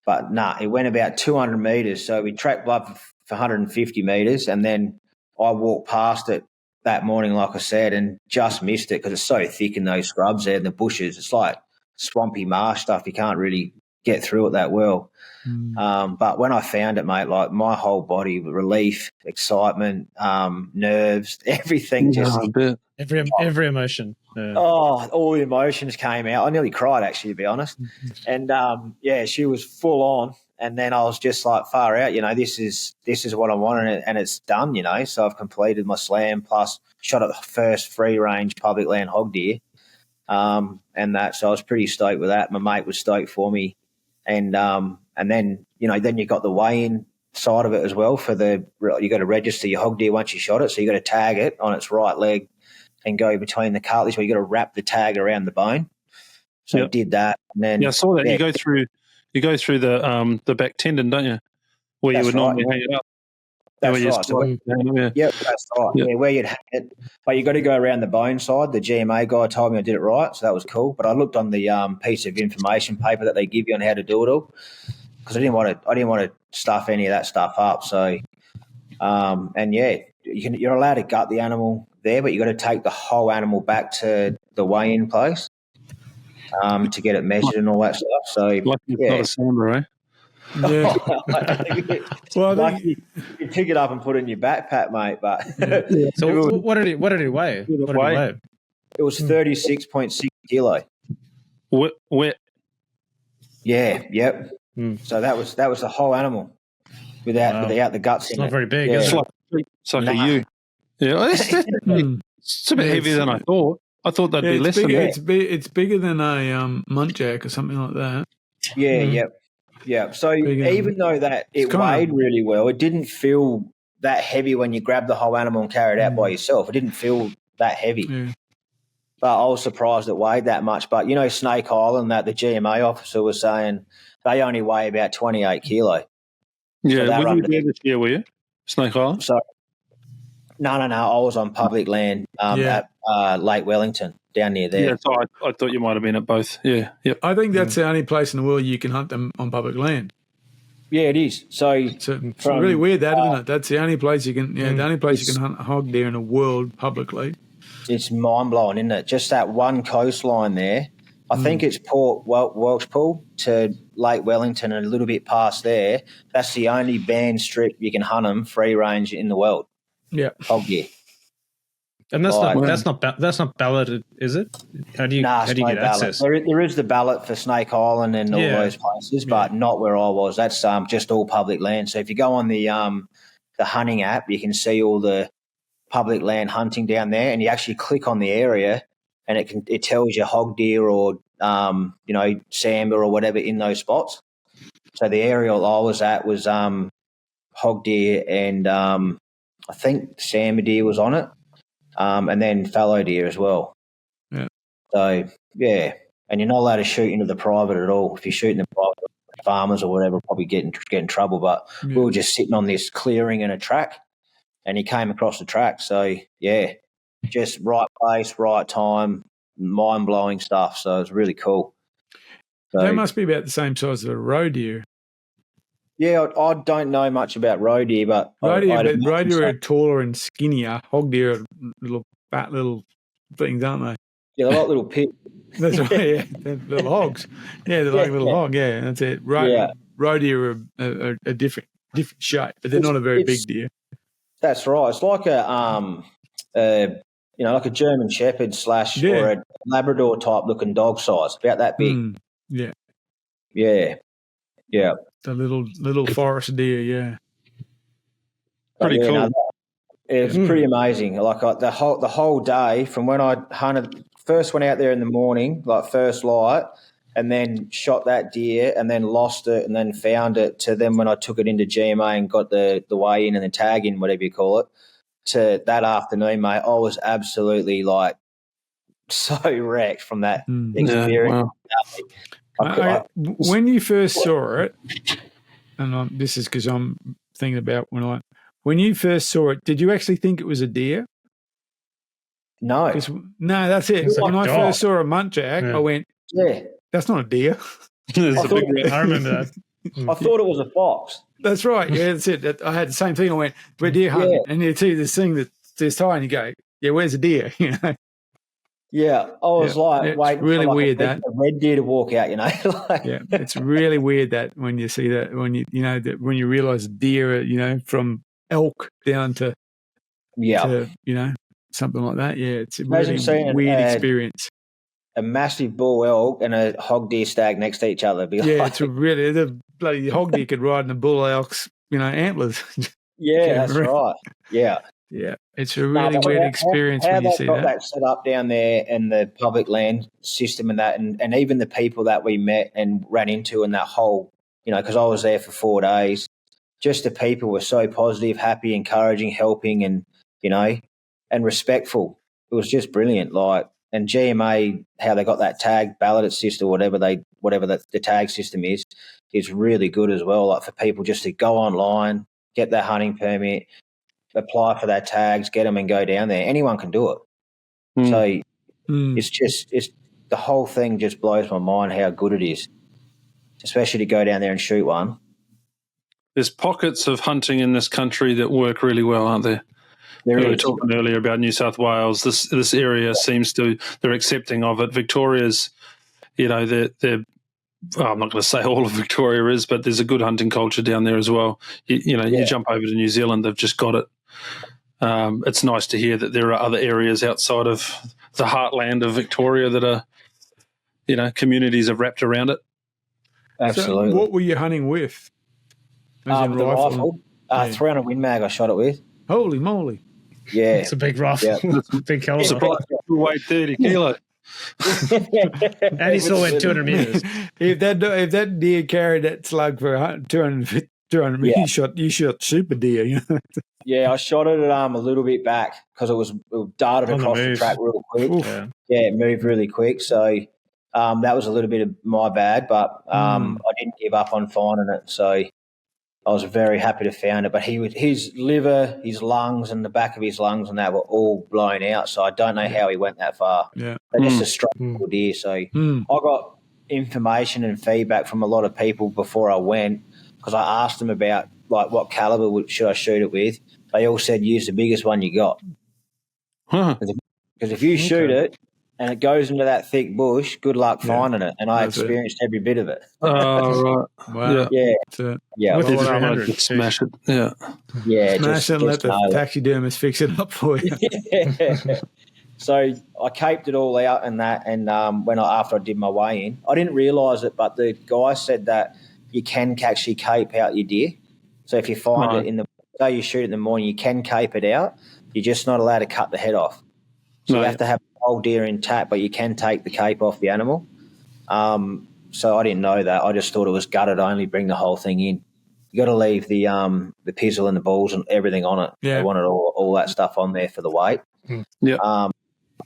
But nah, it went about 200 metres. So we tracked blood for 150 metres, and then I walked past it that morning, like I said, and just missed it because it's so thick in those scrubs there in the bushes. It's like swampy marsh stuff. You can't really get through it that well. But when I found it, mate, like my whole body, relief, excitement, nerves, everything every emotion. Yeah. Oh, all the emotions came out. I nearly cried, actually, to be honest. And she was full on. And then I was just like, far out. This is what I wanted, and it's done. So I've completed my slam plus shot at the first free range public land hog deer, and that. So I was pretty stoked with that. My mate was stoked for me, and then then you got the weigh-in side of it as well. You got to register your hog deer once you shot it, so you got to tag it on its right leg and go between the cartilage, where you got to wrap the tag around the bone. So I did that, and then I saw that. You go through the back tendon, don't you? Where you would normally hang it up. That's right. That's right. Yeah, where you'd hang it, but you got to go around the bone side. The GMA guy told me I did it right, so that was cool. But I looked on the piece of information paper that they give you on how to do it all, because I didn't want to stuff any of that stuff up. So, you're allowed to gut the animal there, but you got to take the whole animal back to the weigh-in place to get it measured and all that stuff. So, like it's not a Sambar, eh? Yeah. Well, I think you pick it up and put it in your backpack, mate. But so, what did it weigh? It was 36.6 kilo. Wet. Yeah. Yep. So that was the whole animal without the guts. It's not very big. Yeah. Is it? It's like a U. Yeah, it's a bit heavier than I thought. I thought that'd be less than that. It's bigger than a muntjac or something like that. Yeah. Yeah. So even though that it weighed really well, it didn't feel that heavy when you grab the whole animal and carry it out by yourself. It didn't feel that heavy. Yeah. But I was surprised it weighed that much. But, Snake Island, that the GMA officer was saying they only weigh about 28 kilo. Yeah, so were you there this year, were you? Snake Island? So, no. I was on public land at Lake Wellington, down near there. Yeah, so I thought you might have been at both. Yeah, yep. I think that's the only place in the world you can hunt them on public land. Yeah, it is. So it's really weird, isn't it? That's the only place you can. Yeah, the only place you can hunt a hog deer in the world publicly. It's mind blowing, isn't it? Just that one coastline there. I think it's Port Welshpool to Lake Wellington and a little bit past there. That's the only banned strip you can hunt them free range in the world. Yeah, hog deer. And that's not balloted, is it? How do you get access? There is the ballot for Snake Island and all those places, but not where I was. That's just all public land. So if you go on the hunting app, you can see all the public land hunting down there, and you actually click on the area, and it tells you hog deer or Sambar or whatever in those spots. So the area I was at was hog deer, and I think Sambar deer was on it. And then fallow deer as well. Yeah. So, yeah. And you're not allowed to shoot into the private at all. If you shoot in the private, farmers or whatever probably get in trouble. But we were just sitting on this clearing in a track, and he came across the track. So, yeah, just right place, right time, mind-blowing stuff. So it was really cool. So, they must be about the same size as a roe deer. Yeah, I don't know much about roe deer, but roe deer are taller and skinnier. Hog deer are little fat little things, aren't they? Yeah, they're like little pigs. That's right, yeah. They're little hogs. Yeah, they're like little hog, yeah, that's it. Roe deer are a different shape, but they're not a very big deer. That's right. It's like like a German Shepherd / or a Labrador type looking dog size, about that big. Yeah. The little forest deer, yeah. Pretty cool. No, it was pretty amazing. Like the whole day from when I first went out there in the morning, like first light, and then shot that deer and then lost it and then found it, to then when I took it into GMA and got the weigh in and the tag in, whatever you call it, to that afternoon, mate, I was absolutely like so wrecked from that experience. Yeah, wow. When you first saw it, and this is because I'm thinking about when you first saw it, did you actually think it was a deer? No. No, that's it. So when I first saw a muntjac, I went, that's not a deer. I remember that. I thought it was a fox. That's right. Yeah, that's it. I had the same thing. I went, we're deer hunting. And you see this thing that's this high and you go, yeah, where's the deer? You know? Yeah. I was waiting really for weird a red deer to walk out, you know. Yeah, it's really weird that when you see that, when you realise deer, from elk down to something like that. Yeah, it's a really weird experience. A massive bull elk and a hog deer stag next to each other. The bloody hog deer could ride in a bull elk's, antlers. Yeah, that's right. Yeah. Yeah, it's a really weird experience when you see that. How they got that set up down there and the public land system and that, and even the people that we met and ran into in that whole, because I was there for 4 days, just the people were so positive, happy, encouraging, helping, and, and respectful. It was just brilliant. And GMA, how they got that tag ballot assist or whatever the tag system is really good as well. Like for people just to go online, get their hunting permit, apply for their tags, get them and go down there. Anyone can do it. So it's the whole thing just blows my mind how good it is, especially to go down there and shoot one. There's pockets of hunting in this country that work really well, aren't there? We were talking earlier about New South Wales. This area they're accepting of it. Victoria's, they're I'm not going to say all of Victoria is, but there's a good hunting culture down there as well. You jump over to New Zealand, they've just got it. It's nice to hear that there are other areas outside of the heartland of Victoria that are, communities have wrapped around it. Absolutely. So what were you hunting with? The rifle. 300 Win Mag I shot it with. Holy moly. Yeah. It's a big rifle. Yeah. Big caliber. Surprised you weighed 30 kilo. And he still went 200 meters. If that deer carried that slug for 200 meters, you shot super deer. Yeah, I shot it a little bit back because it darted across the track real quick. It moved really quick. So that was a little bit of my bad, but I didn't give up on finding it. So I was very happy to find it. But his liver, his lungs, and the back of his lungs and that were all blown out. So I don't know how he went that far. Yeah, they're just a strong deer. So I got information and feedback from a lot of people before I went because I asked them about what caliber should I shoot it with. They all said use the biggest one you got. Because if you shoot it and it goes into that thick bush, good luck finding it. And I experienced every bit of it. Oh, right. Wow. Yeah. With the 300, smash it. Yeah. Yeah. Smash it and let the taxidermist fix it up for you. So I caped it all out and that, and after I did my weigh in, I didn't realise it, but the guy said that you can actually cape out your deer. So if you find it say you shoot it in the morning, you can cape it out. You're just not allowed to cut the head off. So you have to have the whole deer intact, but you can take the cape off the animal. So I didn't know that. I just thought it was gutted only, bring the whole thing in. You got to leave the pizzle and the balls and everything on it. Yeah. I wanted all that stuff on there for the weight. Yeah.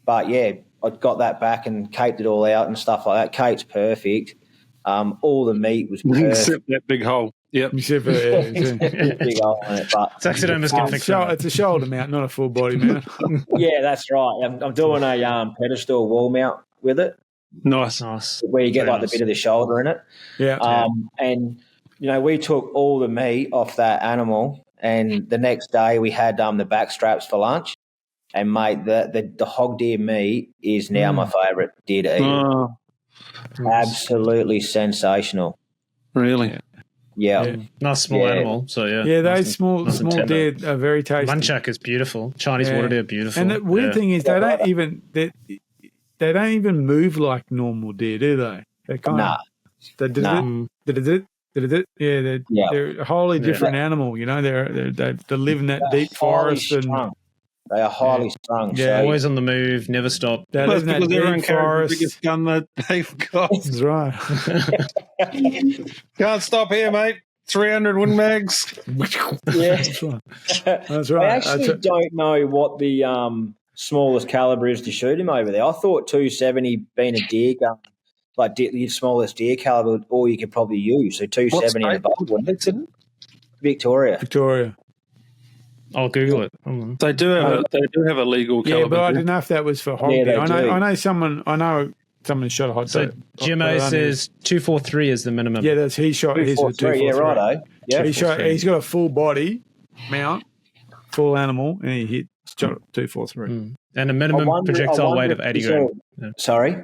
But yeah, I got that back and caped it all out and stuff like that. Cape's perfect. All the meat was perfect. Except that big hole. Yep. Except for, Big hole in it, but Taxidermists can fix that. it's a shoulder mount, not a full body mount. yeah, that's right. I'm doing a pedestal wall mount with it. Nice. Where you get Very like the bit of the shoulder in it. Yeah. And, we took all the meat off that animal, and the next day we had the back straps for lunch. And, mate, the hog deer meat is now my favourite deer to eat. Oh, Absolutely sensational. really? Yeah. Nice small animal. So, yeah. Yeah, those nice small tender. deer are very tasty. Munchak is beautiful. Chinese water deer are beautiful. And the weird thing is they don't even move like normal deer, do they? They kind of they're a wholly different animal. They live in that deep forest and they are highly strung. Yeah, so always on the move, never stop. they live in that everyone deep carries the forest. biggest gun that they've got. That's right. Can't stop here, mate. 300 Win mags. yeah. That's right. I actually don't know what the smallest caliber is to shoot him over there. I thought 270 being a deer gun, like the smallest deer caliber, all you could probably use. So 270 and above. Victoria. I'll Google it. They do have a legal caliber. Yeah, but I don't know if that was for hog deer. I know someone shot a hog So deer. Jimmo says 243 is the minimum. Yeah, he shot his with 243. Yeah, righto. Yeah, he's got a full body mount, full animal, and he shot 243. And a minimum projectile weight of 80 grains. Yeah. Sorry?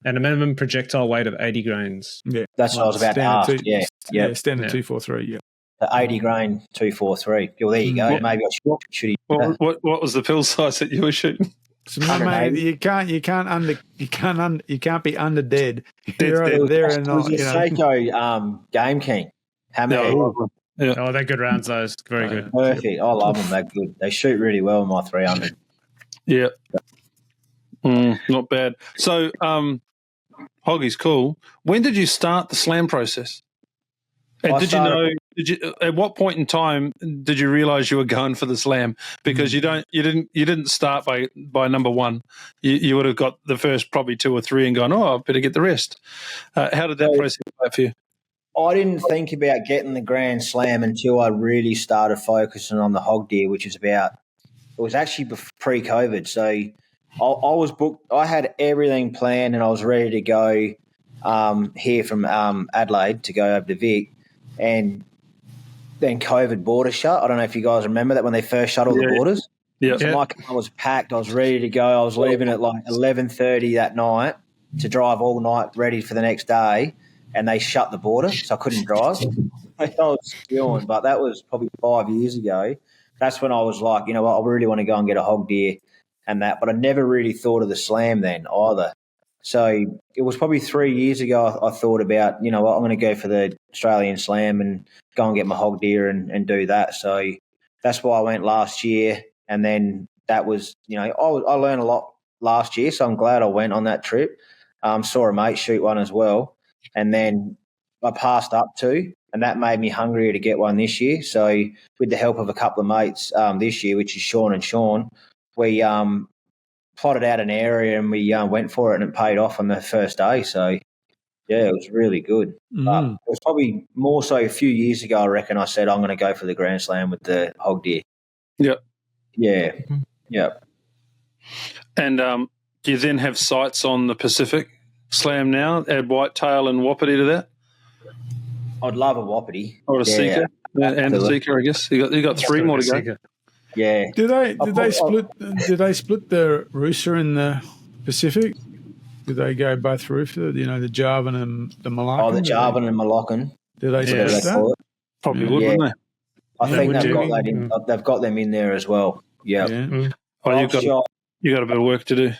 And a minimum projectile weight of 80 grains. Yeah. That's what I was about to ask. Standard 243, yeah. The 80 grain 243. Well, there you go. Yeah. Maybe I should. What was the pill size that you were shooting? So, mate, you can't be under dead. It was a Seiko Game King. Hammerhead. Yeah. Oh, they're good rounds, those. Very good. Perfect. I love them. They're good. They shoot really well in my 300. Yeah. Not bad. So, Hoggie's cool. When did you start the slam process? And at what point in time did you realize you were going for the slam? Because you didn't start by number one. You would have got the first probably 2 or 3 and gone, I better get the rest. How did that process go for you? I didn't think about getting the Grand Slam until I really started focusing on the hog deer, which was actually pre-COVID. So I was booked. I had everything planned and I was ready to go here from Adelaide to go over to Vic. And then COVID border shut. I don't know if you guys remember that when they first shut all the borders. Yeah. So my car was packed. I was ready to go. I was leaving at like 11:30 that night to drive all night ready for the next day. And they shut the border, so I couldn't drive. I was spewing, but that was probably 5 years ago. That's when I was like, you know what, I really want to go and get a hog deer and that. But I never really thought of the slam then either. So it was probably 3 years ago I thought about, you know what, I'm going to go for the Australian Slam and go and get my hog deer and do that. So that's why I went last year. And then that was, you know, I learned a lot last year, so I'm glad I went on that trip. Saw a mate shoot one as well. And then I passed up 2, and that made me hungrier to get one this year. So with the help of a couple of mates this year, which is Sean and Sean, we plotted out an area and we went for it, and it paid off on the first day. So, yeah, it was really good. But it was probably more so a few years ago, I reckon, I said I'm going to go for the Grand Slam with the hog deer. Yep. Yeah. Yep. And do you then have sights on the Pacific Slam now? Add whitetail and wapiti to that? I'd love a wapiti. Or a seeker. And a seeker, I guess. You got 3 more to go. Yeah. Did they split the Rusa in the Pacific? Did they go both Rusa, you know, the Jarvan and the Malaccan? Oh, the Jarvan and Malaccan. Did they split that? Probably would, wouldn't they? I think they've got them in there as well. Yeah. Oh, you got a bit of work to do.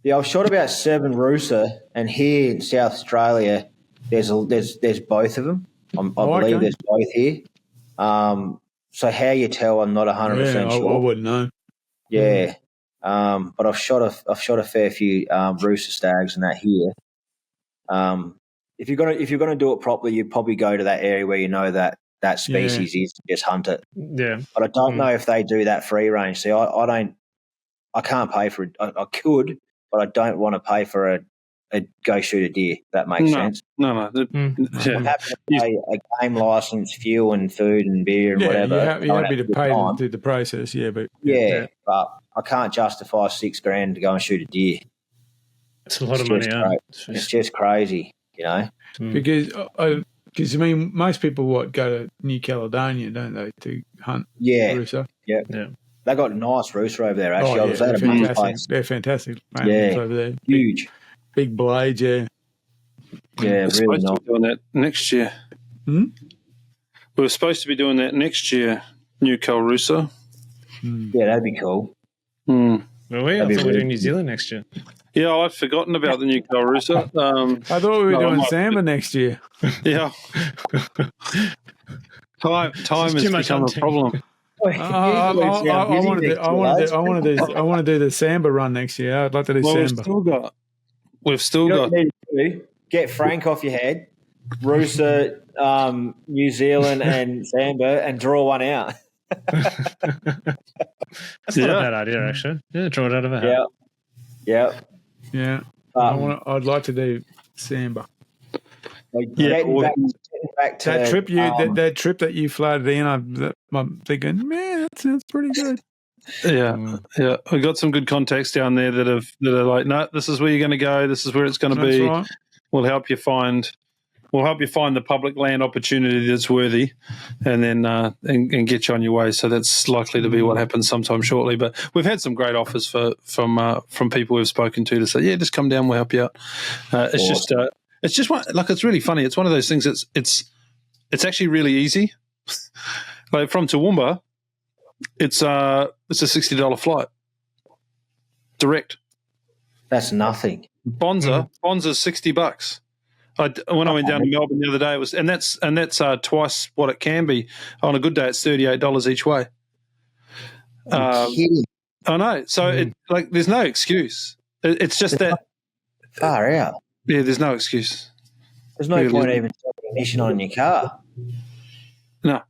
Yeah, I've shot about 7 Rusa, and here in South Australia, there's both of them. I believe there's both here. So how you tell, I'm not 100% sure. I wouldn't know. Yeah, but I've shot a fair few Rusa stags and that here. If you're gonna do it properly, you'd probably go to that area where you know that species is, just hunt it. Yeah, but I don't know if they do that free range. See, I can't pay for it. I could, but I don't want to pay for a go shoot a deer. That makes sense. No. I'm happy to pay a game license, fuel and food and beer and whatever. You're happy to pay to do the process, but but I can't justify $6,000 to go and shoot a deer. It's a lot of money. It's just crazy, Because I mean, most people go to New Caledonia, don't they, to hunt? Rusa? Yeah. They got a nice Rusa over there. Actually, I was at a mate's place. They're fantastic. Over there, huge, big blades. Yeah, really nice. We're supposed to be doing that next year. We were supposed to be doing that next year. New Cal Rusa. Yeah, that'd be cool. Well, I thought we were doing New Zealand next year. Yeah, I'd forgotten about the New Cal Rusa. I thought we were doing Sambar next year. Yeah. Time has become a problem. I want to do the Sambar run next year. I'd like to do Sambar. We've still got. Get Frank off your head, Rusa, New Zealand, and Sambar, and draw one out. That's not a bad idea, actually. Yeah, draw it out of a hat. Yeah. I'd like to do Sambar. Back to, that trip that you floated in, I'm thinking, man, that sounds pretty good. Yeah. We got some good contacts down there that are like, no, this is where you're going to go. This is where it's going to be. Right. We'll help you find the public land opportunity that's worthy, and then and get you on your way. So that's likely to be what happens sometime shortly. But we've had some great offers from people we've spoken to say, yeah, just come down, we'll help you out. It's just one, like, it's really funny. It's one of those things. It's actually really easy. Like from Toowoomba, it's a $60 flight direct. That's nothing. Bonza's $60. When I went down to Melbourne the other day, that's twice what it can be. On a good day, it's $38 each way. I know. So there's no excuse. It's just that far out. Yeah, there's no excuse. There's no point even taking ignition on in your car. No.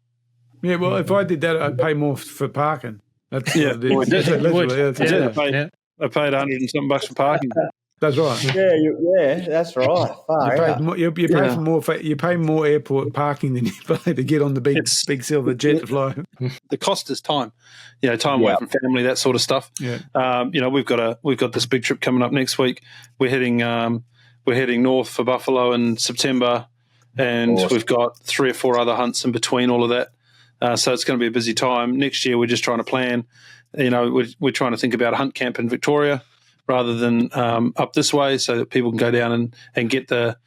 Yeah, well, if I did that, I'd pay more for parking. That's I paid $100 and something bucks for parking. That's right. Yeah, that's right. You pay more airport parking than you pay to get on the big silver jet to fly. The cost is time. Time away from family, that sort of stuff. Yeah. We've got this big trip coming up next week. We're heading north for Buffalo in September, and we've got 3 or 4 other hunts in between all of that. So it's going to be a busy time. Next year, we're just trying to plan. We're trying to think about a hunt camp in Victoria rather than up this way, so that people can go down and get the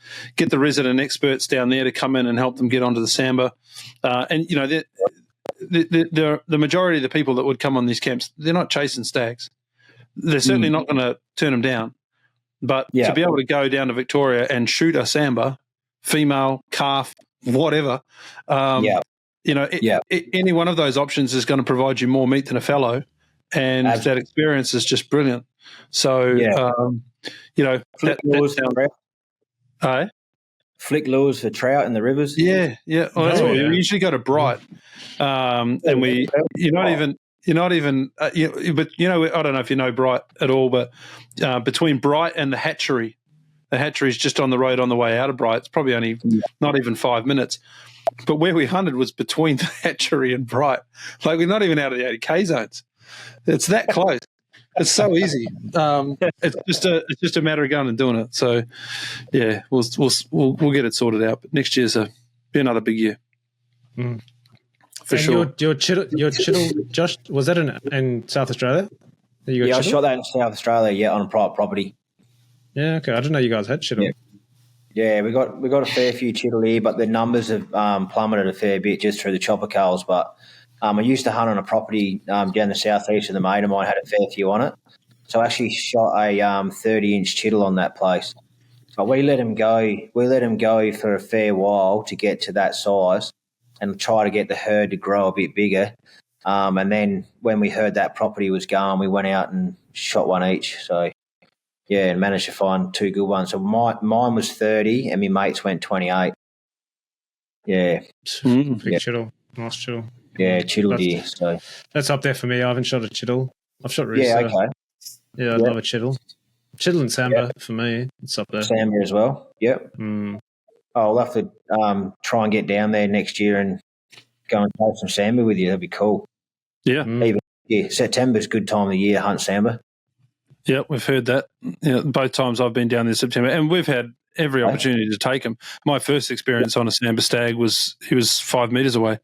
resident experts down there to come in and help them get onto the Sambar. The majority of the people that would come on these camps, they're not chasing stags. They're certainly not going to turn them down. But to be able to go down to Victoria and shoot a Sambar, female, calf, whatever, any one of those options is going to provide you more meat than a fallow, and that experience is just brilliant. So, flick lures for trout in the rivers. Yeah. Well, that's what we usually go to Bright, and you're not even. But I don't know if you know Bright at all, but between Bright and the hatchery is just on the road on the way out of Bright. It's probably only not even 5 minutes. But where we hunted was between the hatchery and Bright. Like, we're not even out of the 80K zones. It's that close. It's so easy. It's just a matter of going and doing it. So, yeah, we'll get it sorted out. But next year's be another big year. For sure. Your Chital, Josh, was that in South Australia? I shot that in South Australia, on a private property. Yeah, okay. I didn't know you guys had Chital. Yeah, we got a fair few Chital here, but the numbers have plummeted a fair bit just through the chopper culls. But I used to hunt on a property down the southeast, and the mate of mine had a fair few on it. So I actually shot a 30-inch Chital on that place. But we let him go. We let him go for a fair while to get to that size, and try to get the herd to grow a bit bigger. And then when we heard that property was gone, we went out and shot one each. So, and managed to find 2 good ones. So mine was 30 and my mates went 28. Yeah. Big Chital. Nice Chital. Yeah, Chital deer. So that's up there for me. I haven't shot a Chital. I've shot Rusa. Yeah, okay. Yeah, I love a Chital. Chital and Sambar for me. It's up there. Sambar as well. Yep. I'll have to try and get down there next year and go and play some Sambar with you. That'd be cool. Yeah. September's a good time of the year to hunt Sambar. Yeah, we've heard that. Both times I've been down there in September, and we've had every opportunity to take him. My first experience on a Sambar stag he was 5 metres away.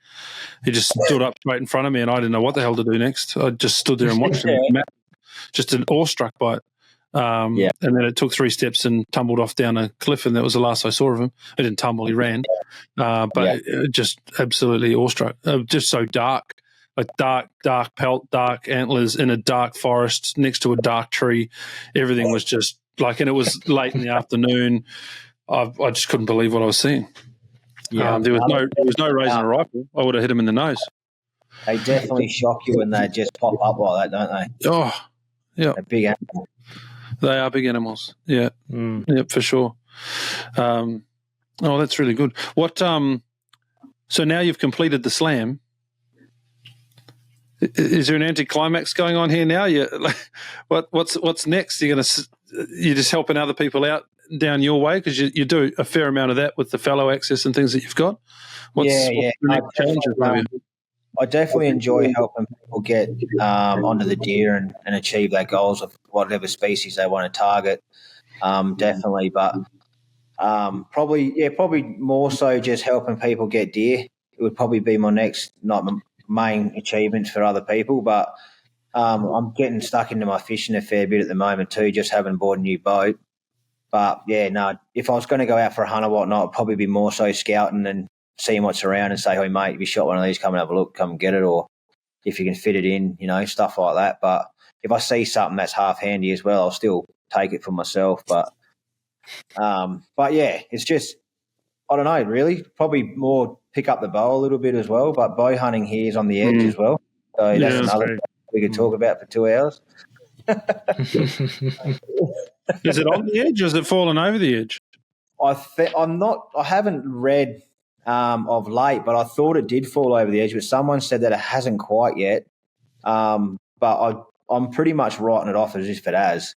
He just stood up straight in front of me, and I didn't know what the hell to do next. I just stood there and watched him. Just awestruck by it. And then it took 3 steps and tumbled off down a cliff, and that was the last I saw of him. He didn't tumble, he ran. Just absolutely awestruck. Just so dark. Like dark pelt, dark antlers in a dark forest next to a dark tree. Everything was just like, and it was late in the afternoon. I just couldn't believe what I was seeing. Yeah, there was no raising a rifle. I would have hit him in the nose. They definitely shock you when they just pop up like that, don't they? Oh, yeah. They're big animals. They are big animals. Yeah, yeah, for sure. Oh, that's really good. What? So now you've completed the slam. Is there an anticlimax going on here now? What's next? You're just helping other people out down your way, because you do a fair amount of that with the Fallow access and things that you've got. What's the next challenges? I definitely enjoy helping people get onto the deer and achieve their goals of whatever species they want to target. Definitely, but probably more so just helping people get deer. It would probably be my next, not main achievements for other people, but I'm getting stuck into my fishing a fair bit at the moment too, just having bought a new boat. But if I was going to go out for a hunt or whatnot, it'd probably be more so scouting and seeing what's around and say, hey mate, if you shot one of these, come and have a look, come and get it, or if you can fit it in, stuff like that. But if I see something that's half handy as well, I'll still take it for myself. But yeah, it's just, I don't know, really. Probably more pick up the bow a little bit as well. But bow hunting here is on the edge as well. So that's another thing we could talk about for 2 hours. Is it on the edge or is it fallen over the edge? I haven't read of late, but I thought it did fall over the edge. But someone said that it hasn't quite yet. But I'm pretty much writing it off as if it has.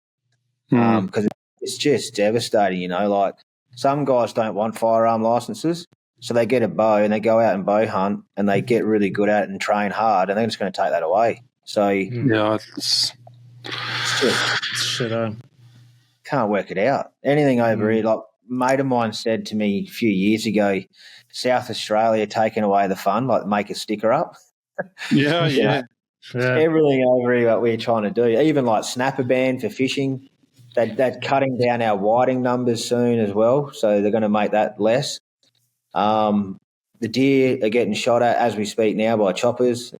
Because it's just devastating, like some guys don't want firearm licenses, so they get a bow and they go out and bow hunt and they get really good at it and train hard, and they're just going to take that away. So it's just shit. Can't work it out. Anything over here, like a mate of mine said to me a few years ago, South Australia taking away the fun, like make a sticker up. Yeah. Everything over here that we're trying to do, even like snapper ban for fishing. They're cutting down our whiting numbers soon as well, so they're going to make that less. The deer are getting shot at as we speak now by choppers.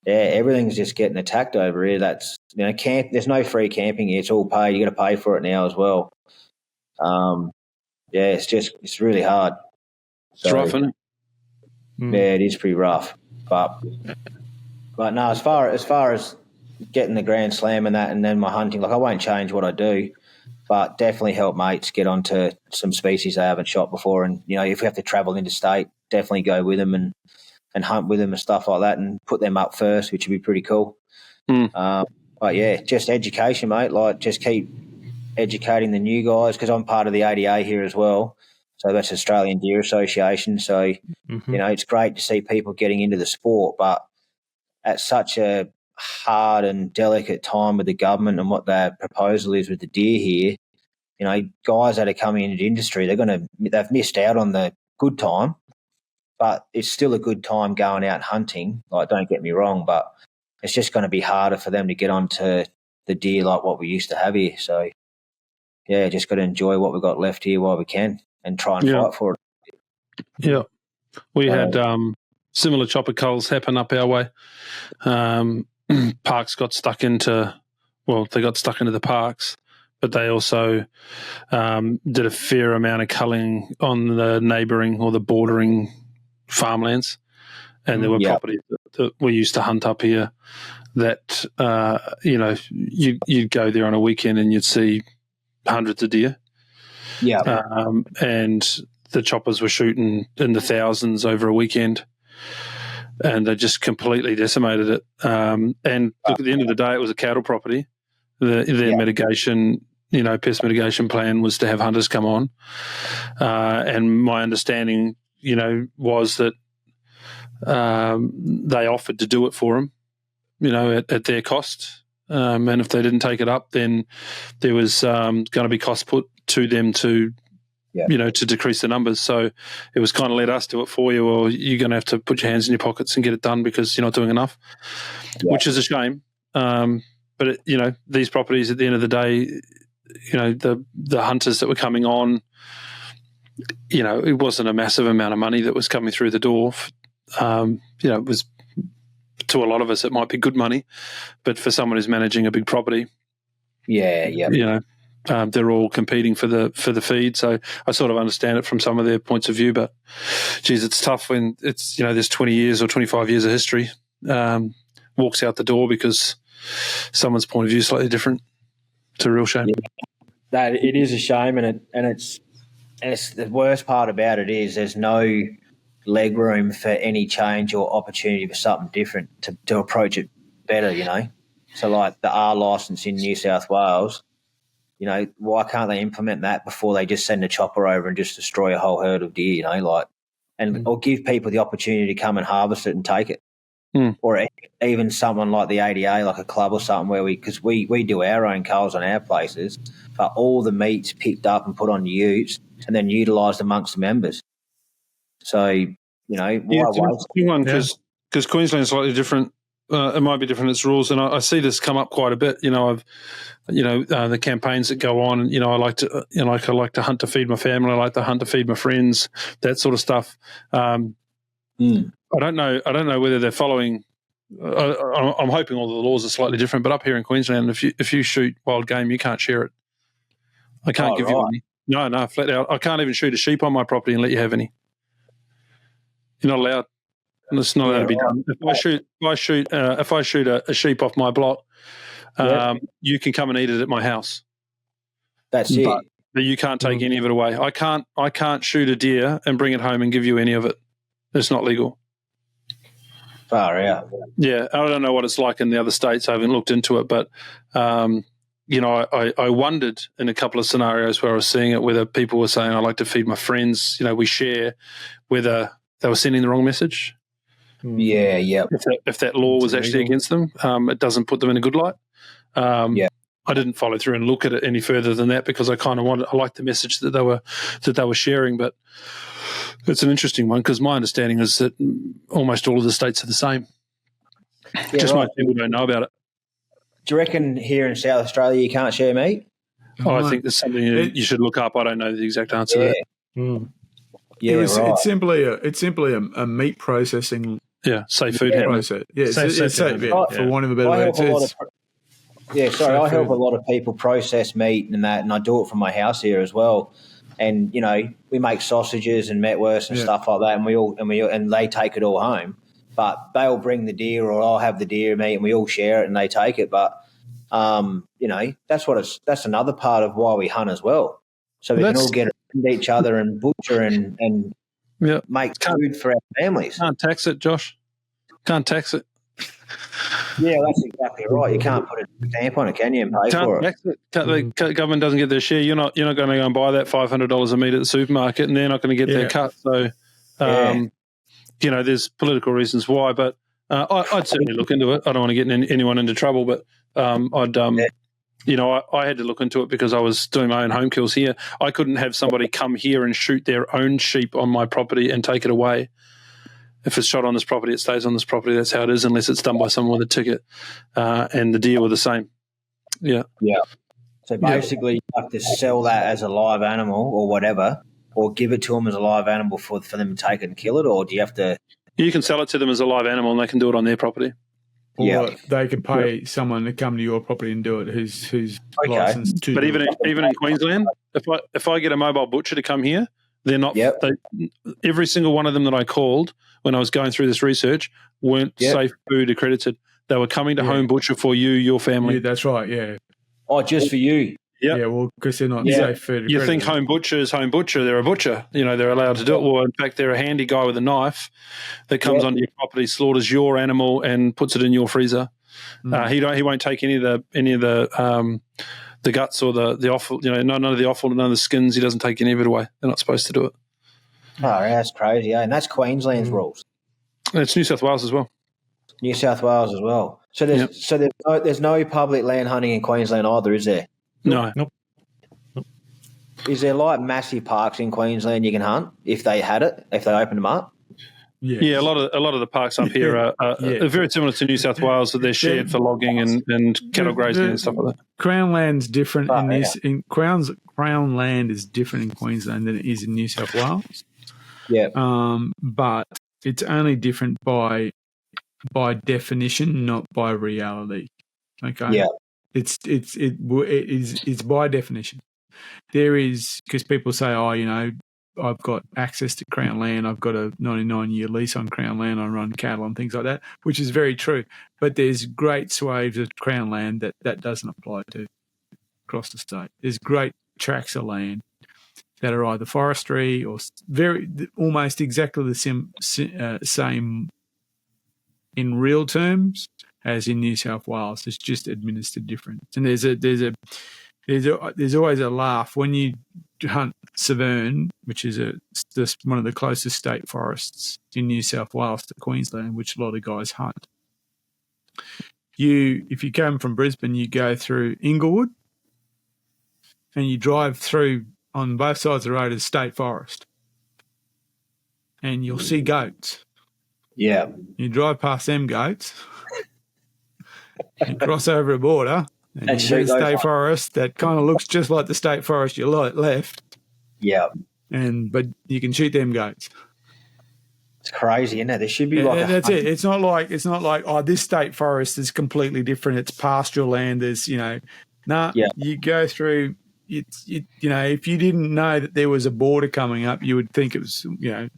Everything's just getting attacked over here. That's camp. There's no free camping here. It's all paid. You got to pay for it now as well. It's really hard. It's rough, isn't it? Yeah, it is pretty rough. But no, as far as getting the Grand Slam and that, and then my hunting, I won't change what I do, but definitely help mates get onto some species they haven't shot before. And, if we have to travel interstate, definitely go with them and hunt with them and stuff like that and put them up first, which would be pretty cool. But, yeah, just education, mate. Just keep educating the new guys, because I'm part of the ADA here as well. So that's Australian Deer Association. So, it's great to see people getting into the sport, but at such a hard and delicate time with the government and what their proposal is with the deer here, guys that are coming into the industry, they've missed out on the good time, but it's still a good time going out hunting. Don't get me wrong, but it's just going to be harder for them to get onto the deer like what we used to have here. So, yeah, just got to enjoy what we've got left here while we can and try and fight for it. Yeah. We had similar chopper culls happen up our way. Parks got stuck into the parks, but they also did a fair amount of culling on the neighbouring or the bordering farmlands. And there were properties that we used to hunt up here that, you'd go there on a weekend and you'd see hundreds of deer. Yeah. And the choppers were shooting in the thousands over a weekend. And they just completely decimated it. And look, at the end of the day, it was a cattle property. their mitigation, pest mitigation plan was to have hunters come on. And my understanding, was that they offered to do it for them, at their cost. And if they didn't take it up, then there was going to be costs put to them to decrease the numbers. So it was kind of let us do it for you, or you're going to have to put your hands in your pockets and get it done because you're not doing enough, which is a shame. But these properties at the end of the day, the hunters that were coming on, it wasn't a massive amount of money that was coming through the door. It was, to a lot of us, it might be good money, but for someone who's managing a big property, they're all competing for the feed. So I sort of understand it from some of their points of view, but geez, it's tough when it's, there's 20 years or 25 years of history, walks out the door because someone's point of view is slightly different. It's a real shame. That it is a shame, and it's the worst part about it is there's no leg room for any change or opportunity for something different to approach it better, So like the R licence in New South Wales, why can't they implement that before they just send a chopper over and just destroy a whole herd of deer, or give people the opportunity to come and harvest it and take it. Or even someone like the ADA, like a club or something, because we do our own culls on our places, but all the meat's picked up and put on utes and then utilised amongst the members. So, why waste? Because Queensland's slightly different. It might be different its rules, and I see this come up quite a bit. The campaigns that go on. I like to hunt to feed my family. I like to hunt to feed my friends. That sort of stuff. I don't know whether they're following. I'm hoping all the laws are slightly different, but up here in Queensland, if you shoot wild game, you can't share it. I can't give you any. No, flat out. I can't even shoot a sheep on my property and let you have any. You're not allowed. And it's not allowed to be done. If I shoot a sheep off my block, you can come and eat it at my house. That's it. But you can't take any of it away. I can't shoot a deer and bring it home and give you any of it. It's not legal. Far out. Yeah, I don't know what it's like in the other states. I haven't looked into it, but I wondered in a couple of scenarios where I was seeing it, whether people were saying I like to feed my friends. We share, whether they were sending the wrong message. Yeah. If that law was actually against them, it doesn't put them in a good light. I didn't follow through and look at it any further than that because I liked the message that they were sharing, but. It's an interesting one because my understanding is that almost all of the states are the same. Just most people don't know about it. Do you reckon here in South Australia you can't share meat? I think there's something you should look up. I don't know the exact answer to that. It's simply a meat processing. Safe food process. For want of a better word. I help a lot of people process meat and that, and I do it from my house here as well. And we make sausages and metwurst and stuff like that, and they take it all home. But they'll bring the deer, or I'll have the deer meat, and we all share it, and they take it. But that's another part of why we hunt as well, so we can all get around each other and butcher and make food for our families. Can't tax it, Josh. Can't tax it. Yeah, that's exactly right. You can't put a stamp on it, can you, and pay for it? The government doesn't get their share. You're not going to go and buy that $500 of meat at the supermarket, and they're not going to get their cut. So, there's political reasons why. But I'd certainly look into it. I don't want to get anyone into trouble, but I had to look into it because I was doing my own home kills here. I couldn't have somebody come here and shoot their own sheep on my property and take it away. If it's shot on this property, it stays on this property. That's how it is, unless it's done by someone with a ticket. And the deer were the same. Yeah. Yeah. So basically, you have to sell that as a live animal or whatever, or give it to them as a live animal for them to take it and kill it, or do you have to? You can sell it to them as a live animal, and they can do it on their property. Or they can pay someone to come to your property and do it who's licensed to. But even in Queensland, if I get a mobile butcher to come here, they're not. Every single one of them that I called when I was going through this research weren't safe food accredited. They were coming to home butcher for you, your family. Yeah, that's right. Yeah. Oh, just for you. Yeah. Yeah. Well, because they're not safe food accredited. You think home butcher is home butcher? They're a butcher. They're allowed to do it. Well, in fact, they're a handy guy with a knife that comes onto your property, slaughters your animal, and puts it in your freezer. He won't take any of the guts or the offal. None of the offal, none of the skins. He doesn't take any of it away. They're not supposed to do it. Oh, that's crazy, and that's Queensland's rules. And it's New South Wales as well. New South Wales as well. So there's no public land hunting in Queensland either, is there? No. Nope. Is there like massive parks in Queensland you can hunt if they opened them up? Yeah, a lot of the parks up here are very similar to New South Wales, that they're shared for logging and cattle grazing and stuff like that. Crown land's different Crown land is different in Queensland than it is in New South Wales. Yeah. But it's only different by definition, not by reality. Okay. Yeah. It's by definition. There is, because people say, I've got access to Crown land, I've got a 99-year lease on Crown land, I run cattle and things like that, which is very true. But there's great swathes of Crown land that doesn't apply to across the state. There's great tracts of land that are either forestry or almost exactly the same in real terms as in New South Wales. It's just administered different. And there's always a laugh when you hunt Severn, which is just one of the closest state forests in New South Wales to Queensland, which a lot of guys hunt. If you come from Brisbane, you go through Inglewood and you drive through on both sides of the road is state forest, and you'll see goats. Yeah. You drive past them goats and cross over a border, and you see state forest that kind of looks just like the state forest you left. Yeah. But you can shoot them goats. It's crazy, isn't it? There should be that's it. It's not like this state forest is completely different. It's pastoral land. There's you go through. If you didn't know that there was a border coming up, you would think it was You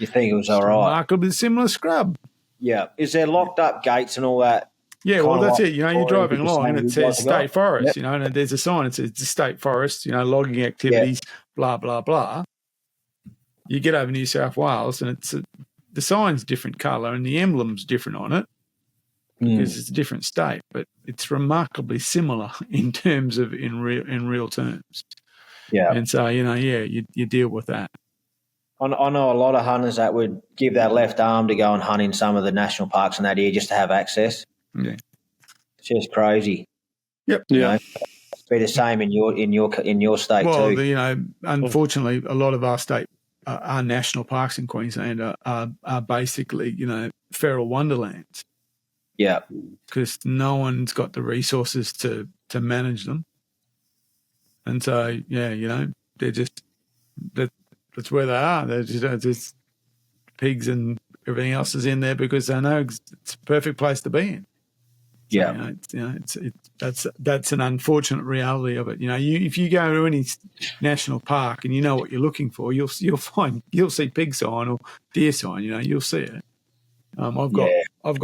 think it was all right. Remarkably similar scrub. Yeah. Is there locked up gates and all that? Yeah, well, that's it. You're driving along and it says state forest, and there's a sign. It says state forest, logging activities, blah, blah, blah. You get over New South Wales and the sign's different colour and the emblem's different on it because it's a different state, but it's remarkably similar in terms of in real terms. Yeah. And so, you deal with that. I know a lot of hunters that would give that left arm to go and hunt in some of the national parks and that here just to have access. Yeah. It's just crazy. Yep. Yeah. Be the same in your state too. Well, unfortunately, a lot of our national parks in Queensland are basically, feral wonderlands. Yeah. Because no one's got the resources to manage them, and so they're just that's where they are. They're just pigs and everything else is in there because they know it's a perfect place to be in. Yeah, that's an unfortunate reality of it. If you go to any national park and you know what you're looking for, you'll see pig sign or deer sign. You'll see it. I've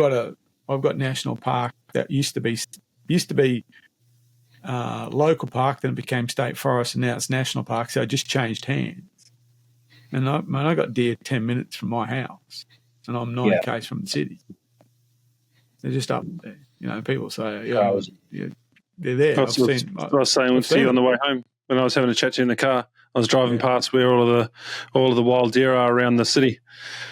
got national park that used to be local park, then it became state forest, and now it's national park. So it just changed hands. And I got deer 10 minutes from my house, and I'm 90 k's from the city. They're just up there. People say, they're there. I was saying to you on the way home when I was having a chat to you in the car. I was driving past where all of the wild deer are around the city.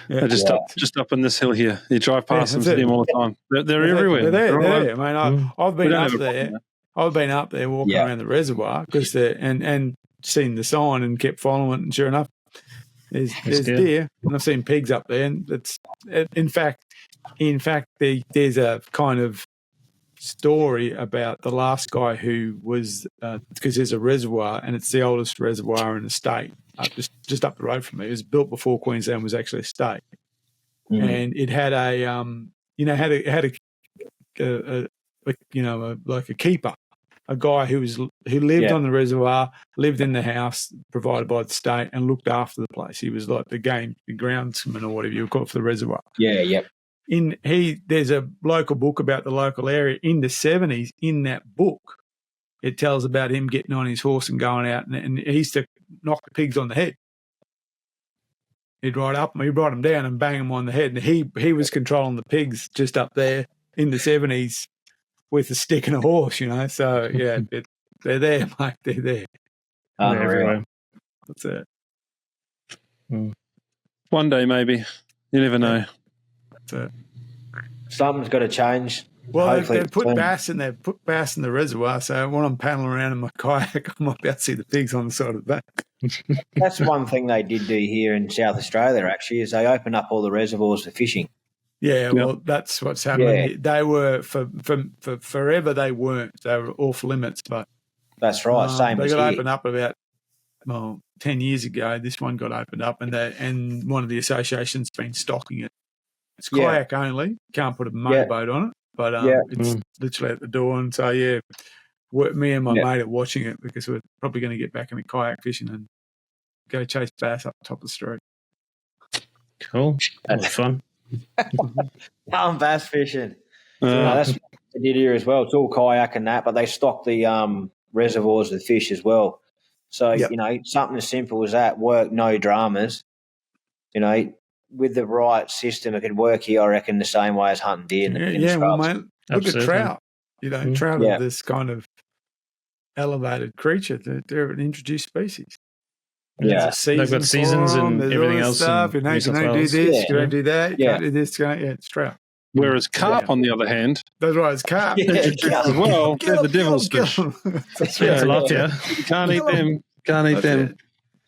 Yeah. They're just up in this hill here. You drive past them, see them all the time. They're everywhere. They're there. I mean, I've been up there. I've been up there walking around the reservoir because and seen the sign and kept following it, and sure enough, there's deer, and I've seen pigs up there. And in fact, there's a kind of story about the last guy who was because there's a reservoir and it's the oldest reservoir in the state, just up the road from me. It was built before Queensland was actually a state, and it had like a keeper, a guy who lived on the reservoir, lived in the house provided by the state, and looked after the place. He was like the groundsman or whatever you would call it for the reservoir. Yeah, yeah. There's a local book about the local area in the 70s. In that book, it tells about him getting on his horse and going out, and he used to knock the pigs on the head. He'd ride up them, he'd ride them down and bang them on the head. And he was controlling the pigs just up there in the 70s with a stick and a horse, So, yeah, they're there, mate. They're there. They're everywhere. That's it. One day, maybe. You never know. That's it. Something's got to change. Well, they've put bass in the reservoir, so when I'm paddling around in my kayak, I might be able to see the pigs on the side of the back. That's one thing they did do here in South Australia, actually, is they opened up all the reservoirs for fishing. Yeah, well, that's what's happening. Yeah. They were, for forever, they weren't. They were off limits, but... That's right, same they as got here. opened up about 10 years ago. This one got opened up, and one of the associations been stocking it. It's kayak only. Can't put a motorboat on it, but it's literally at the door. And so, me and my mate are watching it because we're probably going to get back into kayak fishing and go chase bass up the top of the street. Cool. That's fun. Bass fishing. That's what they did here as well. It's all kayak and that, but they stock the reservoirs with fish as well. So, something as simple as that, work, no dramas. With the right system, it could work here, I reckon, the same way as hunting deer. Well, mate, look at trout. Trout are this kind of elevated creature. They're an introduced species. Yeah, they've got seasons and everything else. Stuff. You don't do this, you don't do that, you can't do this. It's trout. Whereas carp, on the other hand, that's right, it's carp. Well, they're the devil's fish. You can't eat them. Can't eat them.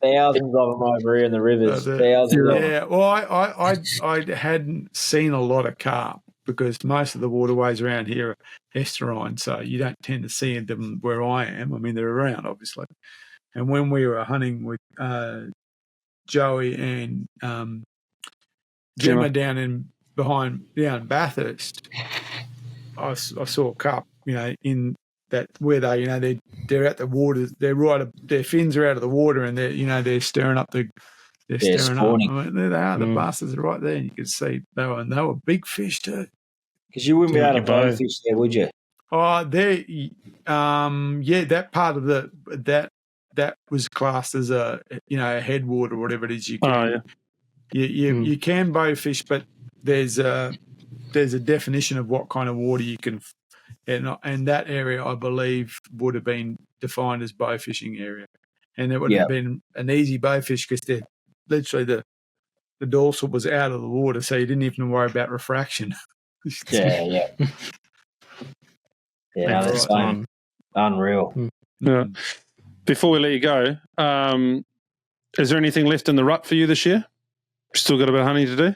Thousands of them over here in the rivers. Thousands of them. Yeah, well, I hadn't seen a lot of carp because most of the waterways around here are estuarine, so you don't tend to see them where I am. I mean, they're around, obviously. And when we were hunting with Joey and Gemma down Bathurst, I saw carp, in that where they, they're at the water, their fins are out of the water, and they're stirring up the. They're stirring spawning. Up. I mean, there they are. The bastards are right there, and you can see they were big fish too. Because you wouldn't be able to bow fish there, would you? Oh, that part of that was classed as a headwater or whatever it is. You can, you can bow fish, but there's a definition of what kind of water you can. And that area, I believe, would have been defined as bow fishing area, and it would have been an easy bow fish because they're literally the dorsal was out of the water, so you didn't even worry about refraction. That's fun. Unreal. Yeah. Before we let you go, is there anything left in the rut for you this year? Still got a bit of hunting to do?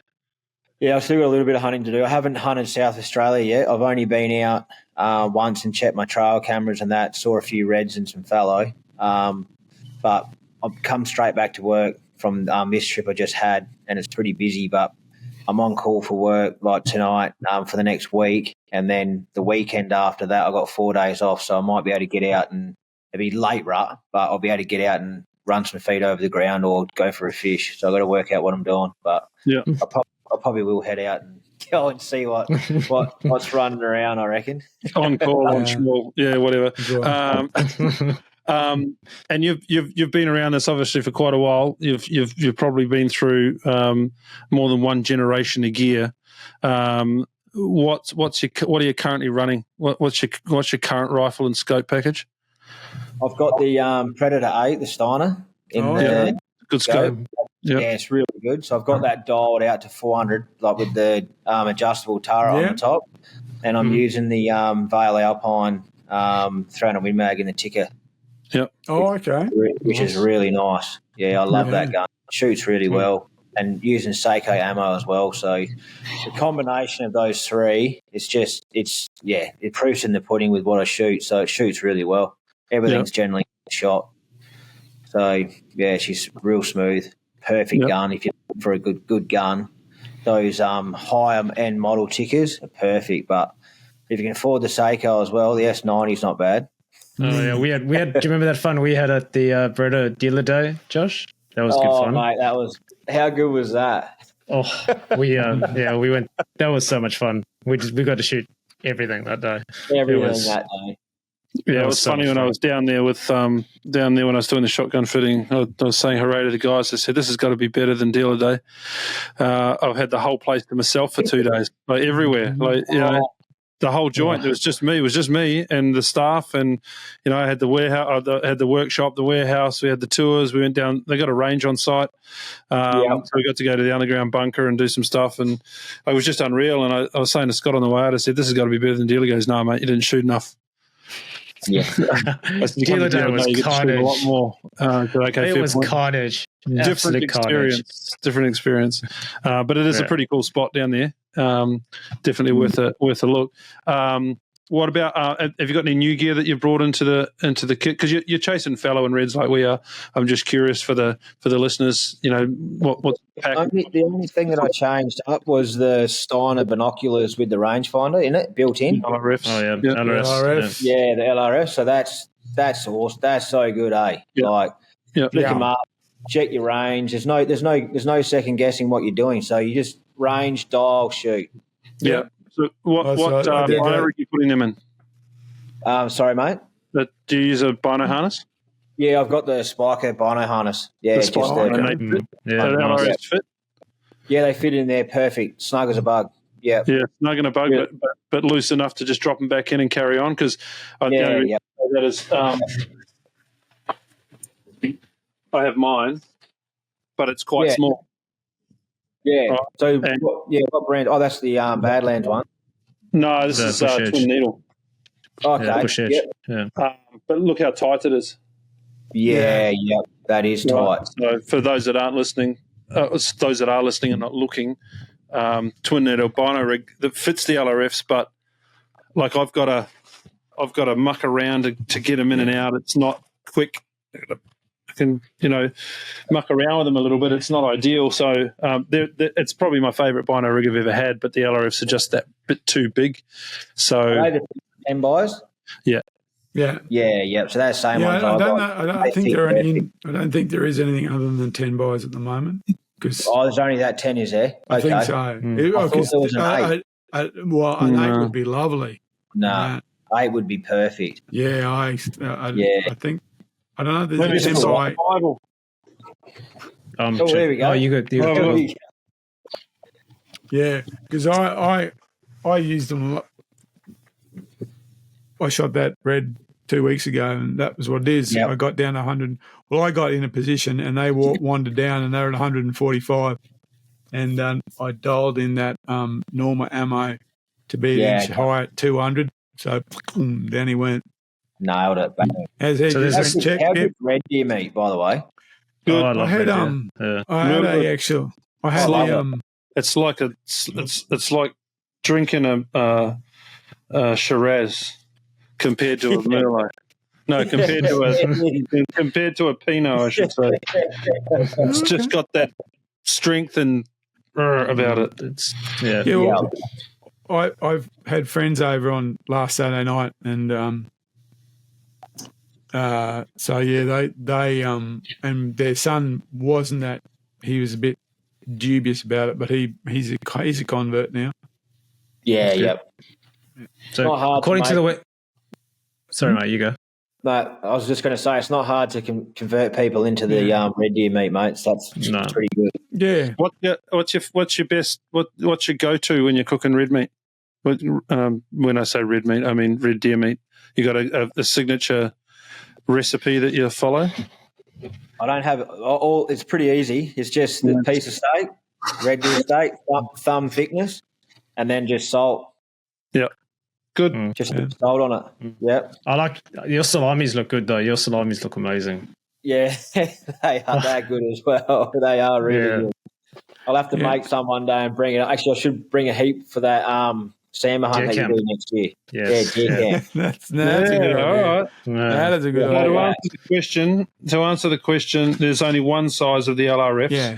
Yeah, I've still got a little bit of hunting to do. I haven't hunted South Australia yet. I've only been out once and checked my trail cameras and that, saw a few reds and some fallow. But I've come straight back to work from this trip I just had, and it's pretty busy, but I'm on call for work like tonight for the next week, and then the weekend after that I've got 4 days off, so I might be able to get out, and it'll be late rut, but I'll be able to get out and run some feet over the ground or go for a fish. So I've got to work out what I'm doing, but I probably will head out and go and see what's running around, I reckon. On call, on small, whatever. And you've been around this obviously for quite a while. You've probably been through more than one generation of gear. What are you currently running? What's your current rifle and scope package? I've got the Predator 8, the Steiner. Good scope. Yeah, it's really good. So I've got that dialed out to 400, like with the adjustable turret on the top, and I'm using the Vale Alpine 300 Win Mag in the ticker. Yep. Oh, okay. Which is really nice. Yeah, I love that gun. It shoots really well, and using Seiko ammo as well. So the combination of those three, it proofs in the pudding with what I shoot. So it shoots really well. Everything's generally shot. So yeah, she's real smooth. Perfect gun if you're looking for a good gun. Those higher end model tickers are perfect, but if you can afford the Seiko as well, the S90 is not bad. Oh yeah, we had. Do you remember that fun we had at the Breda Dealer Day, Josh? That was good fun. Mate, how good was that? Oh, we went. That was so much fun. We got to shoot everything that day. Everything that day. Yeah, it was so funny when I was down there when I was doing the shotgun fitting. I was saying hooray to the guys. I said, "This has got to be better than Dealer Day." I've had the whole place to myself for 2 days, like everywhere. Like the whole joint. It was just me and the staff, and I had the warehouse, I had the workshop, the warehouse. We had the tours. We went down. They got a range on site, so we got to go to the underground bunker and do some stuff. And it was just unreal. And I was saying to Scott on the way out, I said, "This has got to be better than Dealer." He goes, "No, mate, you didn't shoot enough." Yeah, Dealer Day was carnage. A lot more. It was carnage. Different experience. But it is a pretty cool spot down there. Definitely worth a look. What about? Have you got any new gear that you've brought into the kit? Because you're chasing fallow and reds like we are. I'm just curious for the listeners. What's packed? The only thing that I changed up was the Steiner binoculars with the rangefinder in it, built in. LRFs. Oh yeah, LRFs. Yeah, the LRF. So that's awesome. That's so good, eh? Yeah. Flick them up, check your range. There's no second guessing what you're doing. So you just range, dial, shoot. Yeah. So what bino are you putting them in? Sorry, mate. Do you use a bino harness? Yeah, I've got the Spiker bino harness. Yeah, the LRFs fit? Yeah, they fit in there perfect. Snug as a bug. Yeah. Yeah, snug and a bug, but loose enough to just drop them back in and carry on. Because that is, I have mine, but it's quite small. Yeah. Right. So, what brand? Oh, that's the Badlands one. No, this is Twin Needle. Okay. Yeah, push edge. Yep. Yeah. But look how tight it is. Yeah, that is tight. So for those that aren't listening, those that are listening and not looking, Twin Needle bino rig that fits the LRFs, but like I've got to muck around to get them in and out. It's not quick. I can muck around with them a little bit. It's not ideal. So it's probably my favourite bino rig I've ever had, but the LRFs are just that bit too big. So are they the 10 buys? Yeah. Yeah. So that's the same ones. I don't think there is anything other than 10 buys at the moment. There's only that 10, is there? I think so. I thought there was an 8. An 8 would be lovely. No, 8 would be perfect. Yeah, I think. I don't know. Let me There's just the Bible. There we go. Oh, you got. Yeah, because I used them. I shot that red 2 weeks ago, and that was what it is. Yep. I got down to 100. Well, I got in a position, and they wandered down, and they were at 145. And I dialed in that Norma ammo to be an inch high at 200. So down he went. Nailed it. How good red deer meat, by the way? Good. I had it's like drinking a Shiraz compared to a Merlot. No, compared to a Pinot, I should say. It's just got that strength and about it. I've had friends over on last Saturday night, and they and their son wasn't that. He was a bit dubious about it, but he's a convert now. Yeah, yep. So according to the sorry, mate, you go. No, I was just going to say it's not hard to convert people into the red deer meat, mate. So that's pretty good. Yeah. What's your go-to when you're cooking red meat? When I say red meat, I mean red deer meat. You got a signature recipe that you follow? I don't have all. It's pretty easy. It's just the piece of steak, red deer steak, thumb thickness, and then just salt. Yeah. Good. Just salt on it. Yeah. I like your salamis look good though. Your salamis look amazing. Yeah, they are that good as well. They are really good. I'll have to make some one day and bring it. Actually, I should bring a heap for that Sambar hunt that you do next year. Yes. Yeah. That's a good all right. That is a good idea. To answer the question, there's only one size of the LRFs. Yeah.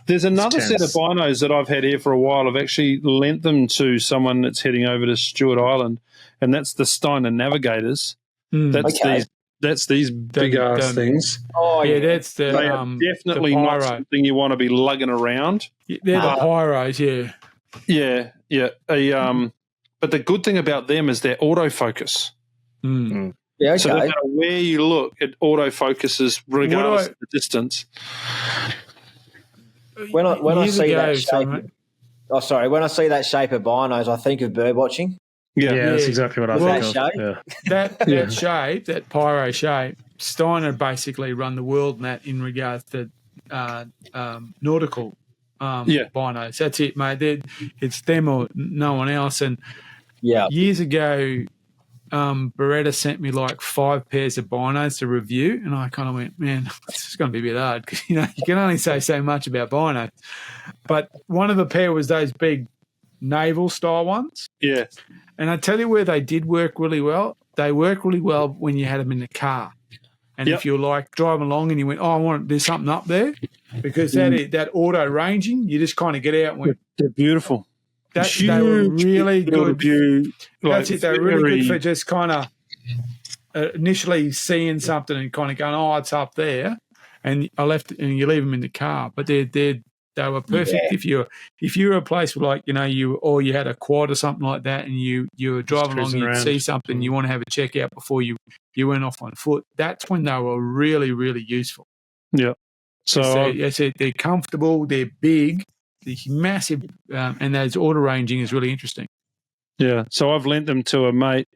There's another set of binos that I've had here for a while. I've actually lent them to someone that's heading over to Stewart Island, and that's the Steiner Navigators. That's these big ass things. Oh yeah, that's the. They are definitely not something you want to be lugging around. They're the pyros, yeah. But the good thing about them is their autofocus. Mm. Yeah, okay. So no matter where you look, it autofocuses regardless of the distance. When I see that shape of binos, I think of bird watching. Yeah, that's exactly what I think of. Yeah. That shape, that pyro shape, Steiner basically run the world in regards to nautical binos. That's it, mate. It's them or no one else. And years ago, Beretta sent me like 5 pairs of binos to review, and I kind of went, man, this is going to be a bit hard because, you can only say so much about binos. But one of the pair was those big naval-style ones. Yeah. And I tell you where they did work really well. They work really well when you had them in the car. And if you're like driving along and you went, there's something up there, because that auto ranging, you just kind of get out and went. They're beautiful. They were really good. That's it. They were really good for just kind of initially seeing something and kind of going, it's up there. And you leave them in the car. But they were perfect if you were a place where, like, you had a quad or something like that, and you were driving along and you'd see something, you want to have a check out before you went off on foot. That's when they were really, really useful. Yeah. So they're comfortable, they're big, they're massive, and those auto ranging is really interesting. Yeah. So I've lent them to a mate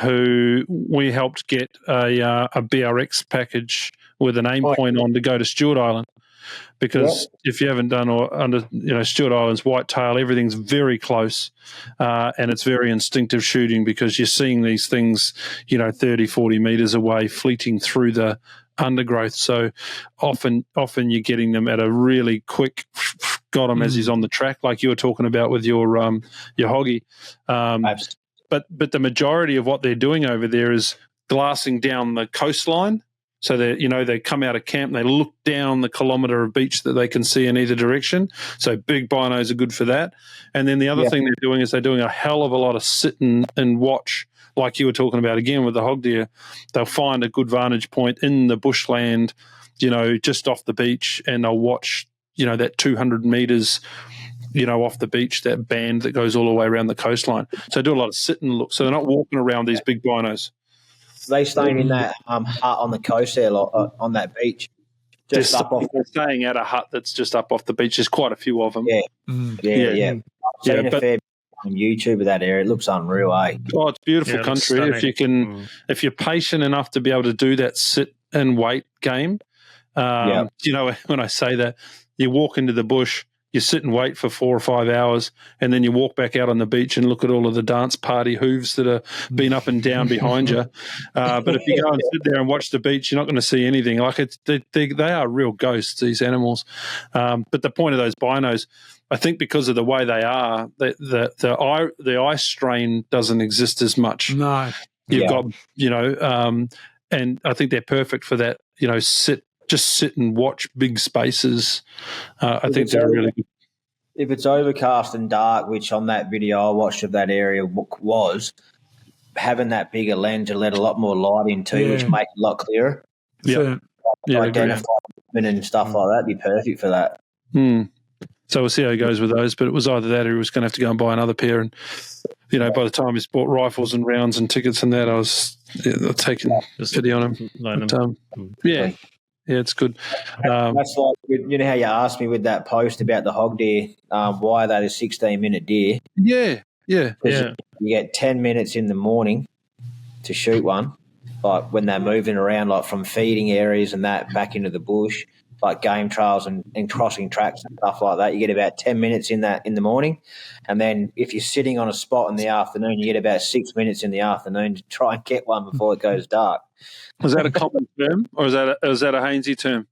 who we helped get a BRX package with an aim point on to go to Stewart Island. Because if you haven't done Stewart Island's whitetail, everything's very close, and it's very instinctive shooting because you're seeing these things, 30, 40 metres away, fleeting through the undergrowth. So often you're getting them at a really quick, got him as he's on the track, like you were talking about with your Hoggie. But the majority of what they're doing over there is glassing down the coastline. So they come out of camp and they look down the kilometre of beach that they can see in either direction. So big binos are good for that. And then the other thing they're doing is they're doing a hell of a lot of sit and watch, like you were talking about again with the Hog Deer. They'll find a good vantage point in the bushland, just off the beach, and they'll watch, that 200 metres, off the beach, that band that goes all the way around the coastline. So do a lot of sit and look. So they're not walking around these big binos. They staying in that hut on the coast there, on that beach. They're staying at a hut that's just up off the beach. There's quite a few of them. Yeah. I've seen a fair bit on YouTube of that area. It looks unreal, eh? Oh, it's beautiful country. If you're patient enough to be able to do that sit and wait game, when I say that, you walk into the bush, you sit and wait for 4 or 5 hours, and then you walk back out on the beach and look at all of the dance party hooves that are been up and down behind you. But if you go and sit there and watch the beach, you're not going to see anything. Like they are real ghosts, these animals. But the point of those binos, I think, because of the way they are, the eye strain doesn't exist as much. No, you've got and I think they're perfect for that. Just sit and watch big spaces. I think they're really good. If it's overcast and dark, which on that video I watched of that area was, having that bigger lens to let a lot more light in too, which makes it a lot clearer. Yeah. Identify and stuff like that would be perfect for that. So we'll see how he goes with those. But it was either that or he was going to have to go and buy another pair. And, by the time he's bought rifles and rounds and tickets and that, I was taking pity on him. Yeah, it's good. That's like, how you asked me with that post about the Hog Deer, why are they the 16-minute deer? Yeah. You get 10 minutes in the morning to shoot one, like when they're moving around, like from feeding areas and that back into the bush, like game trails and crossing tracks and stuff like that. You get about 10 minutes in the morning. And then if you're sitting on a spot in the afternoon, you get about 6 minutes in the afternoon to try and get one before it goes dark. Was that a common term, or is that a Hainesy term?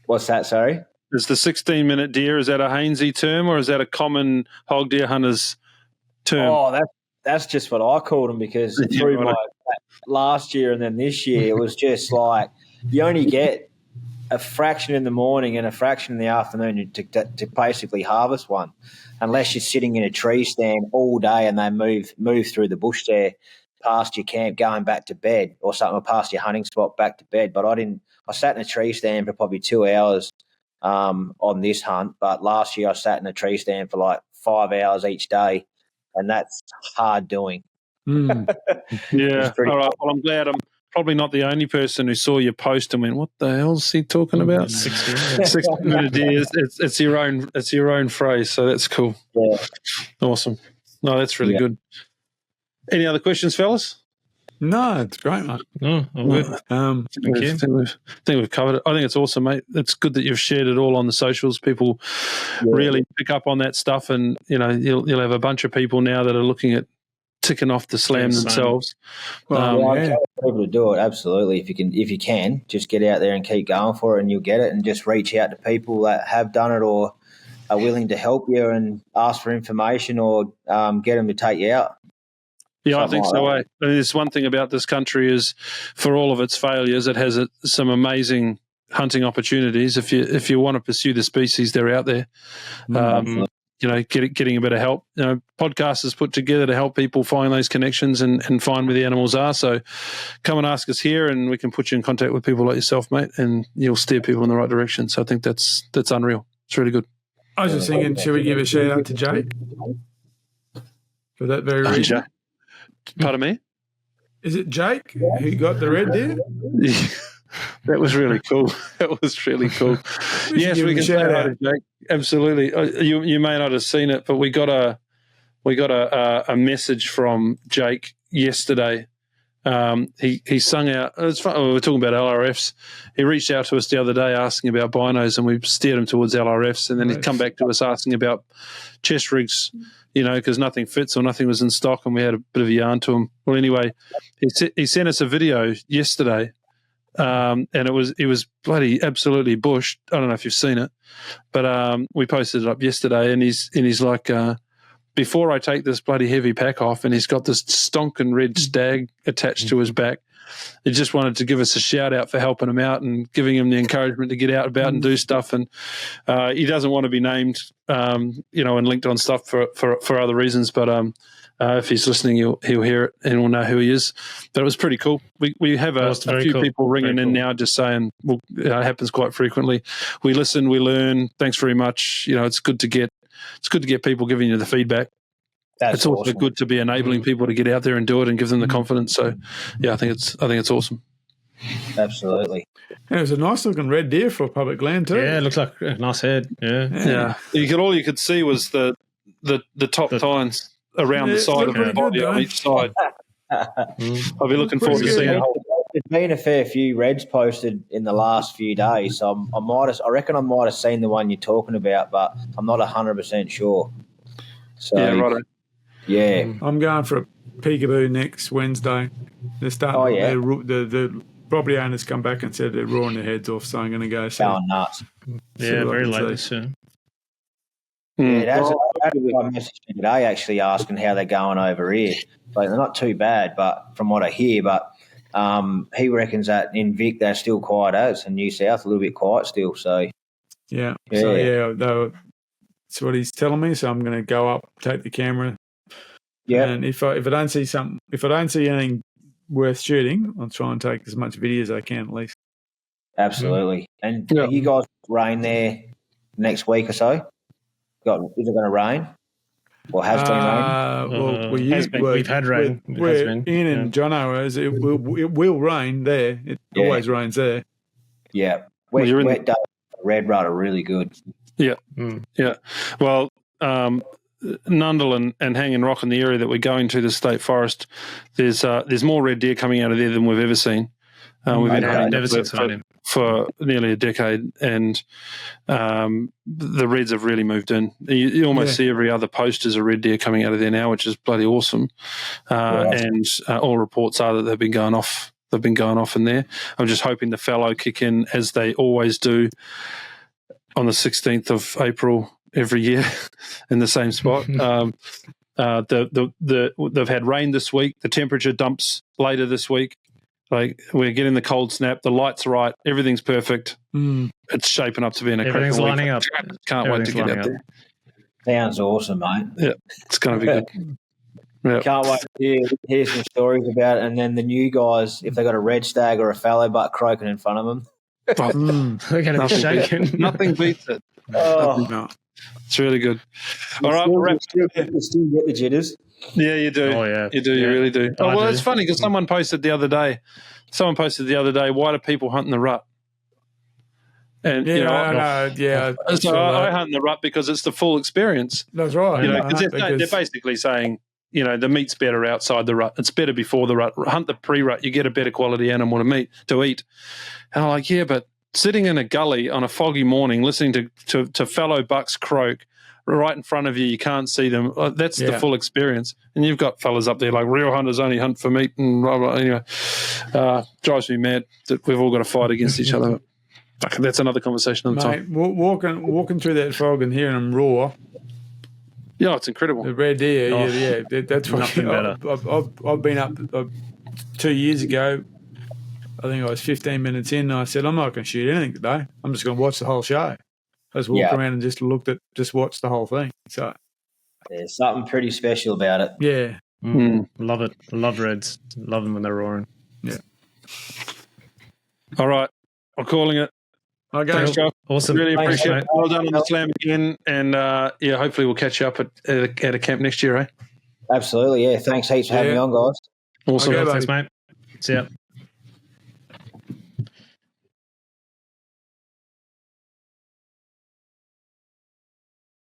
What's that, sorry? Is the 16-minute deer, is that a Hainesy term, or is that a common hog deer hunter's term? Oh, that's just what I called them, because through my last year and then this year, it was just like you only get a fraction in the morning and a fraction in the afternoon to basically harvest one, unless you're sitting in a tree stand all day and they move through the bush there, past your camp, going back to bed, or something, or past your hunting spot, back to bed. But I sat in a tree stand for probably 2 hours on this hunt. But last year I sat in a tree stand for like 5 hours each day, and that's hard doing. Yeah. All right. Well, I'm glad I'm probably not the only person who saw your post and went, "What the hell is he talking about?" 16-minute deer. It's your own phrase, so that's cool. Yeah. Awesome. No, that's really good. Any other questions, fellas? No, it's great, mate. No, all good. I think we've covered it. I think it's awesome, mate. It's good that you've shared it all on the socials. People really pick up on that stuff, and you'll have a bunch of people now that are looking at ticking off the slam themselves. Well, I tell people to do it, absolutely. If you can, just get out there and keep going for it, and you'll get it. And just reach out to people that have done it or are willing to help you and ask for information or get them to take you out. Yeah, I think so. I mean, there's one thing about this country is, for all of its failures, it has some amazing hunting opportunities. If you want to pursue the species, they're out there. Getting a bit of help. Podcasts is put together to help people find those connections and find where the animals are. So come and ask us here, and we can put you in contact with people like yourself, mate, and you'll steer people in the right direction. So I think that's unreal. It's really good. I was just thinking, should we give a shout out to Jake for that very reason? Pardon me? Is it Jake who got the red deer? That was really cool. Yes, we can shout out to Jake. Absolutely. You may not have seen it, but we got a message from Jake yesterday. He sung out. It's fun. We were talking about LRFs. He reached out to us the other day asking about binos, and we steered him towards LRFs. And then he'd come back to us asking about chest rigs, because nothing fits or nothing was in stock, and we had a bit of a yarn to him. Well, anyway, he sent us a video yesterday, and it was bloody absolutely bushed. I don't know if you've seen it, but we posted it up yesterday, and he's like, before I take this bloody heavy pack off, and he's got this stonking red stag attached to his back. He just wanted to give us a shout out for helping him out and giving him the encouragement to get out about and do stuff. And he doesn't want to be named, and linked on stuff for other reasons. But if he's listening, he'll hear it and he'll know who he is. But it was pretty cool. We have a few people ringing in now just saying, well, it happens quite frequently. We listen, we learn. Thanks very much. It's good to get people giving you the feedback. It's also good to be enabling people to get out there and do it and give them the confidence. So, yeah, I think it's awesome. Absolutely. It was a nice looking red deer for public land too. Yeah, it looks like a nice head. Yeah. All you could see was the top tines around the side of the body on each side. I'll be looking forward to seeing it. There's been a fair few reds posted in the last few days, so I reckon I might have seen the one you're talking about, but I'm not 100% sure. So, yeah, right. Yeah, I'm going for a peekaboo next Wednesday. They're starting. The property owners come back and said they're roaring their heads off, so I'm going to go. Going nuts. Yeah, very late this year. Yeah, I messaged me today actually asking how they're going over here. Like, they're not too bad, but from what I hear, but he reckons that in Vic they're still quiet as, and New South a little bit quiet still. So yeah. That's what he's telling me. So I'm going to go up, take the camera. Yeah, and if I don't see anything worth shooting, I'll try and take as much video as I can at least. Absolutely. And you guys rain there next week or so? Is it going to rain? Or has been rain? We've had rain. Ian and Jono, it will rain there. It always rains there. Yeah. Wet days, red rut are really good. Yeah. Yeah. Well, Nundle and Hanging Rock in the area that we're going to, the state forest, there's more red deer coming out of there than we've ever seen. We've been hunting for nearly a decade, and the reds have really moved in. You almost see every other post as a red deer coming out of there now, which is bloody awesome. And all reports are that they've been going off. They've been going off in there. I'm just hoping the fallow kick in as they always do on the 16th of April every year in the same spot. They've had rain this week. The temperature dumps later this week. Like, we're getting the cold snap. The light's right. Everything's perfect. It's shaping up to be in a everything's lining week. up. Can't wait to get out there. Sounds awesome, mate. Yeah, it's going to be good. Yep. Can't wait to hear some stories about it. And then the new guys, if they got a red stag or a fallow buck croaking in front of them, they're going to be shaking. Nothing beats it. Oh. It's really good. All right, we'll wrap. You still get the jitters. Yeah, you do. Oh, yeah. You do. Yeah. You really do. Oh, well, it's funny because someone posted the other day, why do people hunt in the rut? And So I hunt the rut because it's the full experience. That's right. They're basically saying, the meat's better outside the rut. It's better before the rut. Hunt the pre-rut, you get a better quality animal to eat. And I'm like, yeah, but sitting in a gully on a foggy morning, listening to fallow bucks croak right in front of you, you can't see them. That's the full experience. And you've got fellas up there like real hunters only hunt for meat and blah, blah. Anyway, drives me mad that we've all got to fight against each other. That's another conversation on the time. Walking through that fog and hearing them roar. Yeah, it's incredible. The red deer, that's what nothing better. I've been up 2 years ago. I think I was 15 minutes in, and I said, I'm not going to shoot anything today. I'm just going to watch the whole show. I just walked around and just watched the whole thing. So there's something pretty special about it. Yeah. Love it. I love reds. Love them when they're roaring. Yeah. All right. I'm calling it. Okay. Thanks, Joe. Awesome. Really Thanks, appreciate mate. it. Well done on the slam again. And, hopefully we'll catch you up at a camp next year, eh? Absolutely, yeah. Thanks heaps for having me on, guys. Awesome. Okay, Thanks, mate. See ya.